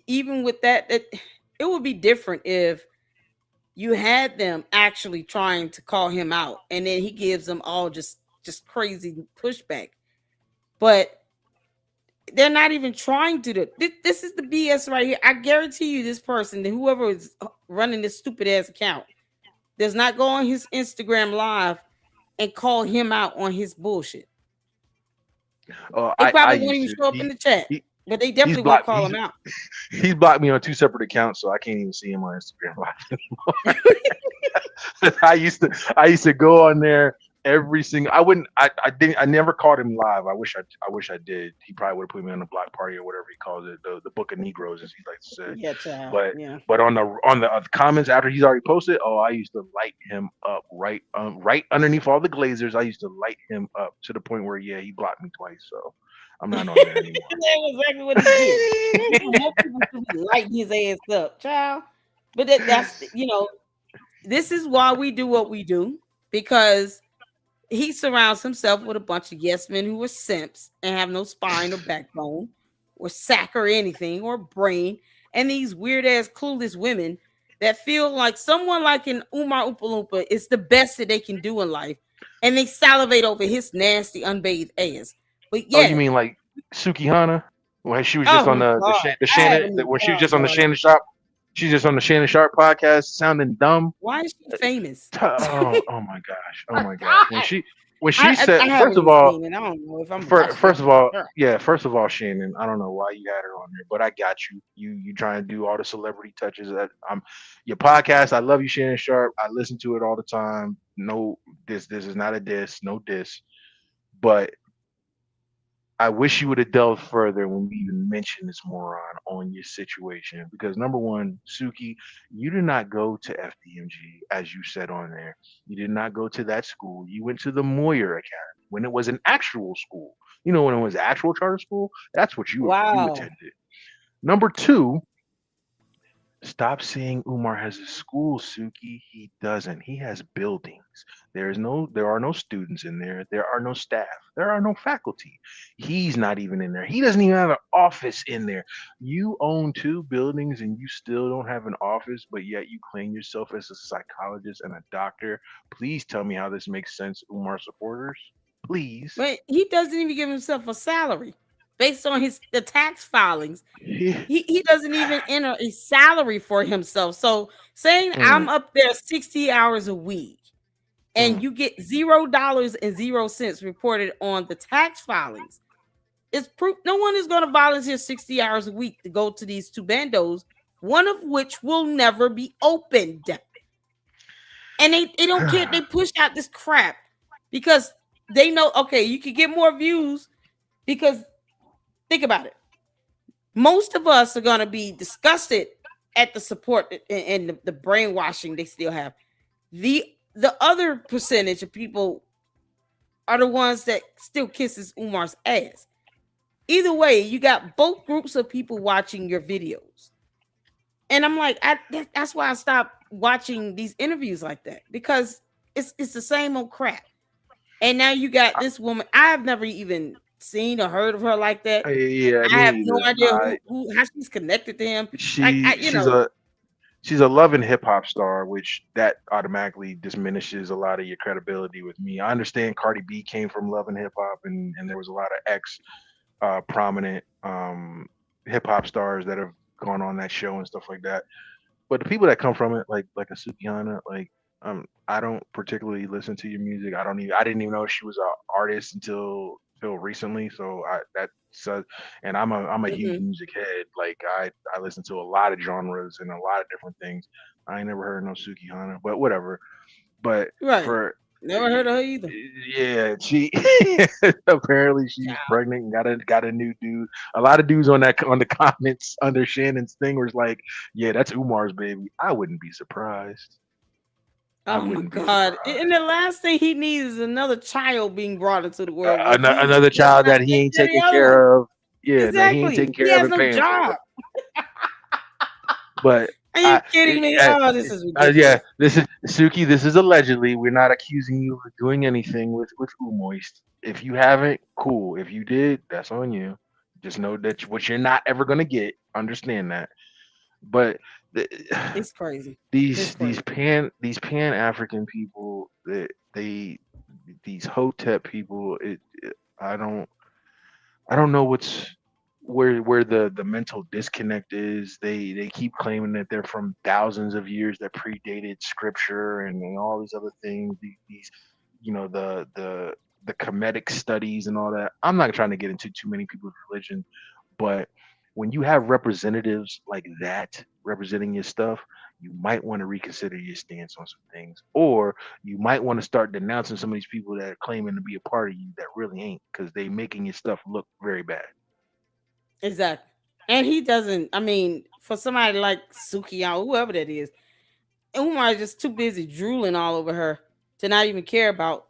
Speaker 1: even with that, it would be different if you had them actually trying to call him out, and then he gives them all just crazy pushback. But they're not even trying to do this is the BS right here. I guarantee you, this person, whoever is running this stupid ass account, does not go on his Instagram live and call him out on his bullshit. They
Speaker 3: I
Speaker 1: probably won't
Speaker 3: used
Speaker 1: even
Speaker 3: to
Speaker 1: show up in the chat,
Speaker 3: he
Speaker 1: but they
Speaker 3: he's
Speaker 1: definitely won't
Speaker 3: blocked
Speaker 1: call him out.
Speaker 3: he's blocked me on two separate accounts, so I can't even see him on Instagram Live. I used to go on there every single. I wouldn't. I didn't. I never called him live. I wish I did. He probably would have put me on the block party or whatever he calls it, the book of Negroes, as he likes to say.
Speaker 1: Yeah, child.
Speaker 3: But
Speaker 1: Yeah.
Speaker 3: but on the comments after he's already posted, oh, I used to light him up right underneath all the Glazers. I used to light him up to the point where yeah, he blocked me twice, so I'm not on there anymore.
Speaker 1: That's exactly what he get. There's more people should be lighting his ass up, child. But that's this is why we do what we do, because he surrounds himself with a bunch of yes men who are simps and have no spine or backbone or sack or anything or brain, and these weird ass clueless women that feel like someone like an Umar Oompa Loompa is the best that they can do in life, and they salivate over his nasty unbathed ass. But
Speaker 3: Oh, you
Speaker 1: yeah,
Speaker 3: mean like Sukihana when she was just
Speaker 1: oh
Speaker 3: on
Speaker 1: my
Speaker 3: the
Speaker 1: god,
Speaker 3: Shan- the
Speaker 1: I
Speaker 3: Shannon
Speaker 1: haven't.
Speaker 3: when she was
Speaker 1: Oh
Speaker 3: just on the
Speaker 1: lord,
Speaker 3: Shannon Sharp, she's just on the Shannon Sharp podcast sounding dumb.
Speaker 1: why is she famous?
Speaker 3: Oh my gosh, oh
Speaker 1: Oh
Speaker 3: my gosh. When
Speaker 1: god,
Speaker 3: she said
Speaker 1: I
Speaker 3: first
Speaker 1: haven't
Speaker 3: of
Speaker 1: even
Speaker 3: all,
Speaker 1: seen it. I don't know if I'm watching
Speaker 3: first
Speaker 1: that.
Speaker 3: of all, yeah, first of all, Shannon, I don't know why you had her on there, but I got you. You trying to do all the celebrity touches. Your podcast. I love you, Shannon Sharp. I listen to it all the time. No, this is not a diss. No diss. But I wish you would have delved further when we even mentioned this moron on your situation. Because number one, Suki, you did not go to FDMG as you said on there. You did not go to that school. You went to the Moyer Academy when it was an actual school. You know, when it was actual charter school, that's what you
Speaker 1: Wow.
Speaker 3: attended. Number two, stop saying Umar has a school, Suki. He doesn't. He has buildings. There are no students in there. There are no staff. There are no faculty. He's not even in there. He doesn't even have an office in there. You own two buildings and you still don't have an office, but yet you claim yourself as a psychologist and a doctor. Please tell me how this makes sense, Umar supporters. Please.
Speaker 1: But he doesn't even give himself a salary based on the tax filings. He doesn't even enter a salary for himself. So saying
Speaker 3: Mm,
Speaker 1: I'm up there 60 hours a week and
Speaker 3: mm.
Speaker 1: you get $0.00 reported on the tax filings, it's proof no one is going to volunteer 60 hours a week to go to these two bandos, one of which will never be opened. And they don't care. They push out this crap because they know, okay, you can get more views because think about it. Most of us are going to be disgusted at the support and the brainwashing they still have. The other percentage of people are the ones that still kisses Umar's ass. Either way, you got both groups of people watching your videos. And I'm like, that's why I stopped watching these interviews like that because it's the same old crap. And now you got this woman. I have never even seen or heard of her like that.
Speaker 3: Yeah,
Speaker 1: I
Speaker 3: me
Speaker 1: have no
Speaker 3: neither.
Speaker 1: idea how she's connected to him. Like
Speaker 3: She she's a loving hip hop star, which that automatically diminishes a lot of your credibility with me. I understand Cardi B came from loving hip hop, and there was a lot of ex prominent hip hop stars that have gone on that show and stuff like that. But the people that come from it, like a Sukihana, I don't particularly listen to your music. I didn't even know she was an artist until recently. So and I'm a huge
Speaker 1: Mhm.
Speaker 3: music head. Like I listen to a lot of genres and a lot of different things. I ain't never heard no Sukihana, but whatever. But
Speaker 1: Right.
Speaker 3: for
Speaker 1: Never heard of her either.
Speaker 3: yeah, she apparently she's
Speaker 1: Child.
Speaker 3: pregnant and got a new dude. A lot of dudes on the comments under Shannon's thing was like, "Yeah, that's Umar's baby." I wouldn't be surprised. I
Speaker 1: Oh my
Speaker 3: wouldn't be
Speaker 1: God. And
Speaker 3: surprised.
Speaker 1: the last thing he needs is another child being brought into the world where
Speaker 3: Another
Speaker 1: he has
Speaker 3: child
Speaker 1: not
Speaker 3: that he
Speaker 1: taken
Speaker 3: ain't
Speaker 1: care of the
Speaker 3: taking
Speaker 1: other one.
Speaker 3: care of. Yeah, that he ain't
Speaker 1: Exactly.
Speaker 3: taking
Speaker 1: He
Speaker 3: care of
Speaker 1: has
Speaker 3: and
Speaker 1: no
Speaker 3: paying for.
Speaker 1: job.
Speaker 3: But
Speaker 1: Are you
Speaker 3: I,
Speaker 1: kidding me?
Speaker 3: I,
Speaker 1: Oh, this is
Speaker 3: yeah,
Speaker 1: ridiculous.
Speaker 3: this is Suki. This is allegedly. We're not accusing you of doing anything with Umoist. If you haven't, cool. If you did, that's on you. Just know that what you're not ever gonna get. Understand that. But the,
Speaker 1: It's crazy. It's
Speaker 3: these
Speaker 1: crazy.
Speaker 3: Pan African people, they these Hotep people. I don't I don't know where the mental disconnect is. They keep claiming that they're from thousands of years that predated scripture and all these other things. These the Kemetic studies and all that. I'm not trying to get into too many people's religion, but when you have representatives like that representing your stuff, you might want to reconsider your stance on some things, or you might want to start denouncing some of these people that are claiming to be a part of you that really ain't, because they making your stuff look very bad.
Speaker 1: Exactly. And he doesn't, I mean, for somebody like Suki or whoever that is, Umar is just too busy drooling all over her to not even care about,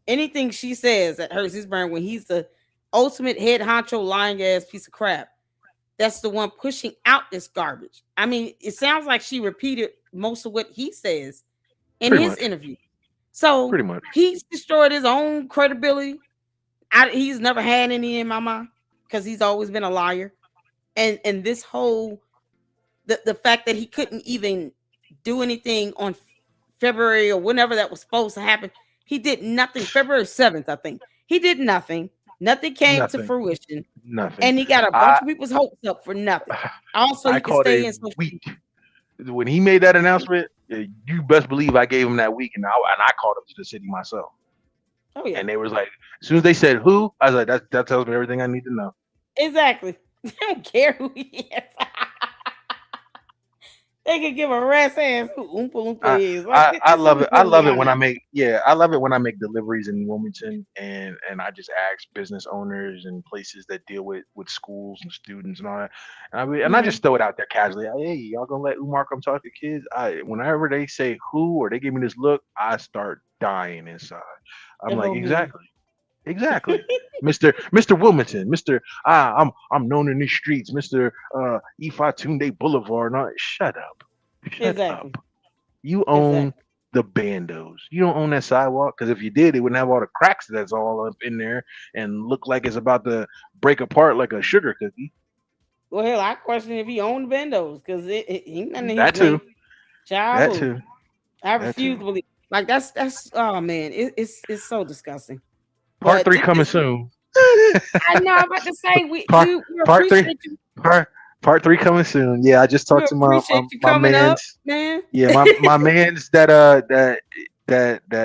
Speaker 1: anything she says that hurts his brain when he's the ultimate head honcho lying ass piece of crap. That's the one pushing out this garbage. I mean, it sounds like she repeated most of what he says in
Speaker 3: Pretty
Speaker 1: his
Speaker 3: much.
Speaker 1: interview. So
Speaker 3: Pretty much.
Speaker 1: he's destroyed his own credibility. He's never had any in my mind because he's always been a liar. And this whole the fact that he couldn't even do anything on February or whenever that was supposed to happen. He did nothing. February 7th, I think. He did nothing. Nothing came to
Speaker 3: Nothing.
Speaker 1: fruition.
Speaker 3: Nothing.
Speaker 1: And he got a bunch
Speaker 3: I
Speaker 1: of people's hopes up for nothing. Also,
Speaker 3: I
Speaker 1: he could
Speaker 3: called a
Speaker 1: stay in social
Speaker 3: week
Speaker 1: media.
Speaker 3: when he made that announcement. You best believe I gave him that week, and I called up to the city myself.
Speaker 1: Oh, yeah.
Speaker 3: And they was like, as soon as they said who, I was like, that tells me everything I need to know.
Speaker 1: Exactly. They don't care who he is. They could give a rat's ass who Oompa Loompa
Speaker 3: I,
Speaker 1: is. Like,
Speaker 3: I
Speaker 1: it's so
Speaker 3: love it. I
Speaker 1: important
Speaker 3: love it
Speaker 1: around
Speaker 3: when
Speaker 1: here.
Speaker 3: I love it when I make deliveries in Wilmington and I just ask business owners and places that deal with schools and students and all that. And I
Speaker 1: Mhm.
Speaker 3: just throw it out there casually. Hey, y'all gonna let Umar come talk to kids? Whenever they say who or they give me this look, I start dying inside. I'm
Speaker 1: The
Speaker 3: like,
Speaker 1: whole man.
Speaker 3: exactly. Mr. Wilmington, I'm known in these streets, Mr. Ifatunde Boulevard. No, shut up. Shut up.
Speaker 1: Exactly.
Speaker 3: You own
Speaker 1: Exactly.
Speaker 3: the bandos. You don't own that sidewalk because if you did, it wouldn't have all the cracks that's all up in there and look like it's about to break apart like a sugar cookie.
Speaker 1: Well, hell, I question if he owned Bendos because it ain't none of his
Speaker 3: That too.
Speaker 1: name. Child,
Speaker 3: That
Speaker 1: who?
Speaker 3: too.
Speaker 1: I
Speaker 3: That
Speaker 1: refuse
Speaker 3: too.
Speaker 1: to believe. Like that's oh man, it's so disgusting.
Speaker 3: Part
Speaker 1: But
Speaker 3: three coming soon.
Speaker 1: I know I'm about to say we
Speaker 3: part
Speaker 1: we we
Speaker 3: part three
Speaker 1: appreciate you.
Speaker 3: part three coming soon. Yeah, I just
Speaker 1: We
Speaker 3: talked to
Speaker 1: appreciate you
Speaker 3: my
Speaker 1: coming up,
Speaker 3: man's.
Speaker 1: man.
Speaker 3: Yeah, my man's that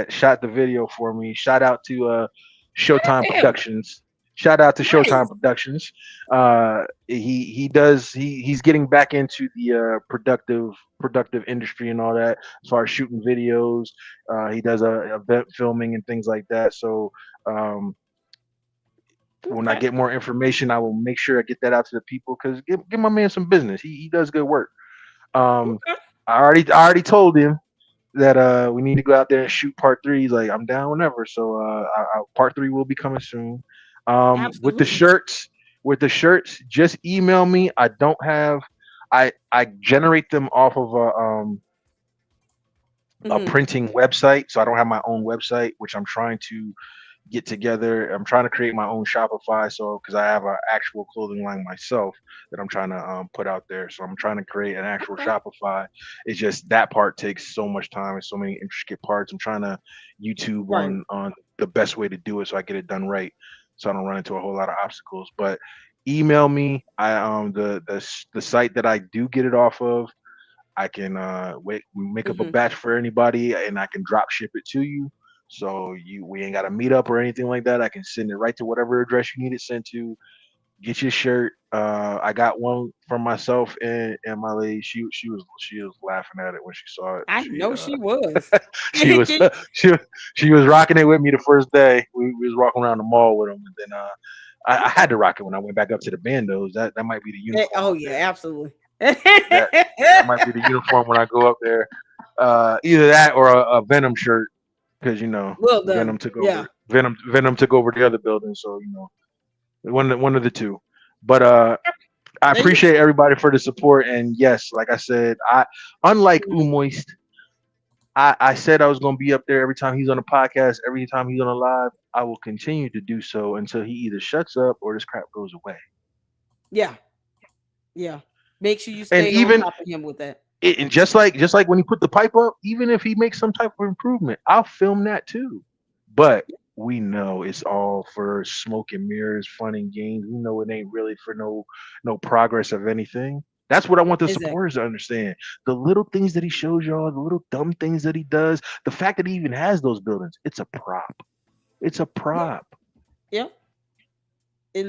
Speaker 3: shot the video for me. Shout out to Showtime
Speaker 1: Damn,
Speaker 3: Productions. Shout out to Showtime
Speaker 1: nice.
Speaker 3: Productions. He's getting back into the productive industry and all that as far as shooting videos. He does event filming and things like that. So um, when I
Speaker 1: Okay,
Speaker 3: get more information, I will make sure I get that out to the people because give my man some business. He does good work. Um,
Speaker 1: okay,
Speaker 3: I already told him that we need to go out there and shoot part three. He's like, I'm down whenever. So part three will be coming soon. With the
Speaker 1: absolutely.
Speaker 3: shirts, just email me. I don't have. I generate them off of a
Speaker 1: Hmm.
Speaker 3: printing website, so I don't have my own website, which I'm trying to get together. I'm trying to create my own Shopify, so because I have an actual clothing line myself that I'm trying to put out there. So I'm trying to create an actual
Speaker 1: Okay,
Speaker 3: Shopify. It's just that part takes so much time and so many intricate parts. I'm trying to YouTube
Speaker 1: right.
Speaker 3: on the best way to do it so I get it done right, so I don't run into a whole lot of obstacles. But email me. I the site that I do get it off of. I can make up a
Speaker 1: Hmm.
Speaker 3: batch for anybody, and I can drop ship it to you. So we ain't got to meet up or anything like that. I can send it right to whatever address you need it sent to. Get your shirt. I got one for myself and my lady. She was laughing at it when she saw it.
Speaker 1: I know she was.
Speaker 3: She was she she was rocking it with me the first day. We was walking around the mall with them, and then I
Speaker 1: Okay.
Speaker 3: had to rock it when I went back up to the bandos. That might be the uniform
Speaker 1: Oh
Speaker 3: up
Speaker 1: yeah,
Speaker 3: there.
Speaker 1: absolutely.
Speaker 3: That might be the uniform when I go up there. Either that or a Venom shirt because
Speaker 1: Well done.
Speaker 3: Venom took
Speaker 1: Yeah.
Speaker 3: over. Venom took over the other building, so one of the two. But I
Speaker 1: There you
Speaker 3: appreciate everybody for the support, and yes, like I said, I unlike Umoist, I said I was gonna be up there every time he's on a podcast, every time he's on a live. I will continue to do so until he either shuts up or this crap goes away.
Speaker 1: yeah. Yeah. Make sure you
Speaker 3: And
Speaker 1: stay on
Speaker 3: even
Speaker 1: top of him with that.
Speaker 3: and just like when he put the pipe up, even if he makes some type of improvement, I'll film that too. But we know it's all for smoke and mirrors, fun and games. We know it ain't really for no progress of anything. That's what I want the
Speaker 1: Exactly.
Speaker 3: supporters to understand. The little things that he shows y'all, the little dumb things that he does, the fact that he even has those buildings, it's a prop. It's a
Speaker 1: Yeah.
Speaker 3: prop.
Speaker 1: Yeah.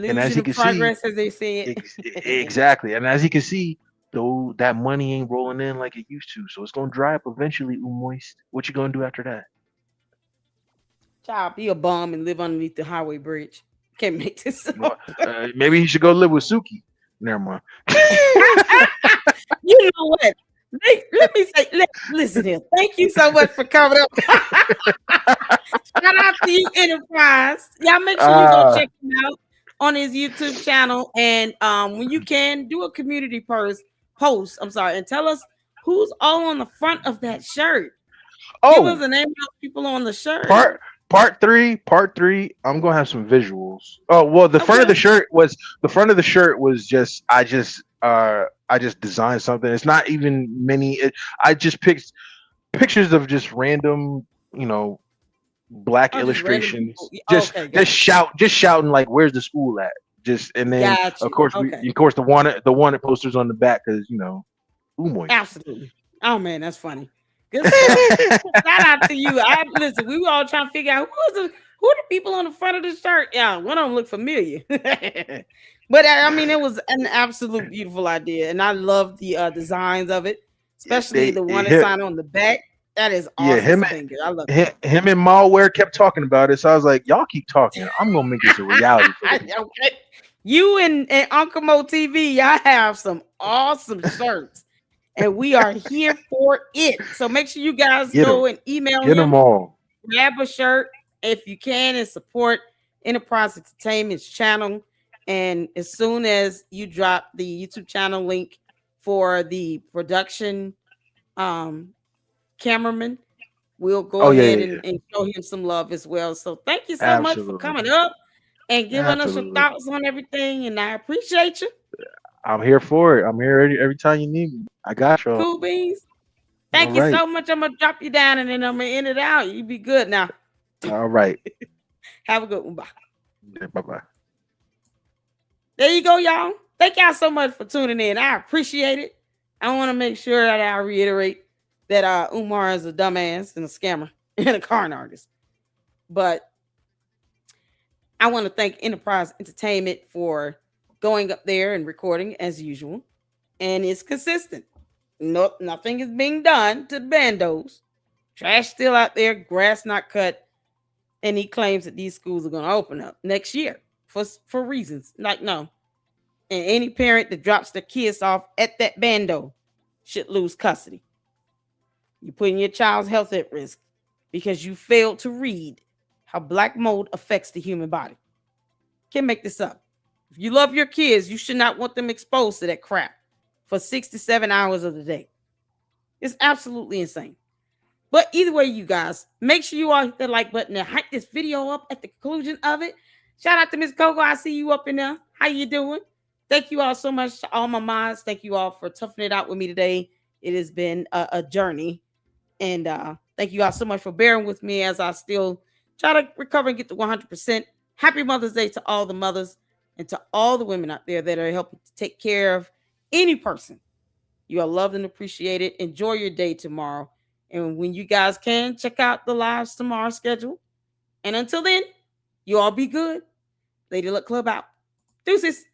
Speaker 3: And as
Speaker 1: Illusion
Speaker 3: he
Speaker 1: of
Speaker 3: can see,
Speaker 1: progress, as they said.
Speaker 3: exactly. And as he can see, though that money ain't rolling in like it used to. So it's gonna dry up eventually, Moist. What you gonna do after that?
Speaker 1: Child, be a bum and live underneath the highway bridge. Can't make this
Speaker 3: Well,
Speaker 1: up.
Speaker 3: maybe he should go live with Suki. Never mind.
Speaker 1: You know what? Let me say, listen here. Thank you so much for coming up. Shout out to you, Enterprise. Y'all make sure you go
Speaker 3: uh,
Speaker 1: check him out on his YouTube channel. And when you can, do a community post. I'm sorry, and tell us who's all on the front of that shirt. Give us
Speaker 3: oh,
Speaker 1: the name of those people on the shirt.
Speaker 3: part three. I'm gonna have some visuals. Oh well, the front of
Speaker 1: Okay.
Speaker 3: the shirt was just I just designed something. It's not even many. I just picked pictures of just random, you know, black
Speaker 1: Oh, just random people.
Speaker 3: illustrations,
Speaker 1: Okay,
Speaker 3: just
Speaker 1: got you.
Speaker 3: shouting like, "Where's the school at?" Just and then
Speaker 1: Got
Speaker 3: of
Speaker 1: you.
Speaker 3: course
Speaker 1: Okay.
Speaker 3: the wanted posters on the back because Umoy.
Speaker 1: Absolutely. Oh man, that's funny. Good stuff. Shout out to you. I listen. We were all trying to figure out who are the people on the front of the shirt. Yeah, one of them looked familiar. But I mean, it was an absolute beautiful idea, and I love the designs of it, especially
Speaker 3: they
Speaker 1: the one that's
Speaker 3: him,
Speaker 1: on the back. That is
Speaker 3: yeah
Speaker 1: awesome. It's
Speaker 3: him
Speaker 1: a banger. I love
Speaker 3: him and Malware kept talking about it, so I was like, y'all keep talking. I'm gonna make this a reality for the
Speaker 1: it.
Speaker 3: people.
Speaker 1: Okay. You and Uncle Mo TV, y'all have some awesome shirts, and we are here for it. So make sure you guys
Speaker 3: Get
Speaker 1: go
Speaker 3: them,
Speaker 1: and email
Speaker 3: get them
Speaker 1: him,
Speaker 3: all.
Speaker 1: grab a shirt if you can, and support Enterprise Entertainment's channel. And as soon as you drop the YouTube channel link for the production um, cameraman, we'll go
Speaker 3: Oh yeah,
Speaker 1: ahead
Speaker 3: yeah, yeah.
Speaker 1: and show him some love as well. So thank you so much for
Speaker 3: Absolutely,
Speaker 1: coming up and giving us your
Speaker 3: absolutely.
Speaker 1: thoughts on everything. And I appreciate you.
Speaker 3: I'm here for it. I'm here every time you need me. I got y'all.
Speaker 1: Cool beans.
Speaker 3: All
Speaker 1: Thank you
Speaker 3: right,
Speaker 1: so much. I'm gonna drop you down and then I'm gonna end it out. You be good now.
Speaker 3: all right.
Speaker 1: Have a good one. Bye.
Speaker 3: Bye bye.
Speaker 1: There you go, y'all. Thank y'all so much for tuning in. I appreciate it. I want to make sure that I reiterate that Umar is a dumbass and a scammer and a con artist. But I want to thank Enterprise Entertainment for going up there and recording as usual. And it's consistent. No, nothing is being done to the bandos. Trash still out there, grass not cut. And he claims that these schools are going to open up next year for reasons. Like, no. And any parent that drops their kids off at that bando should lose custody. You're putting your child's health at risk because you failed to read how black mold affects the human body. Can't make this up. If you love your kids, you should not want them exposed to that crap for 67 hours of the day. It's absolutely insane. But either way, you guys, make sure you all hit the like button and hype this video up at the conclusion of it. Shout out to Miss Coco. I see you up in there. How you doing? Thank you all so much to all my mods. Thank you all for toughing it out with me today. It has been a journey. And thank you all so much for bearing with me as I still try to recover and get to 100%. Happy Mother's Day to all the mothers and to all the women out there that are helping to take care of any person. You are loved and appreciated. Enjoy your day tomorrow. And when you guys can, check out the lives tomorrow schedule. And until then, you all be good. Lady Luck Club out. Deuces.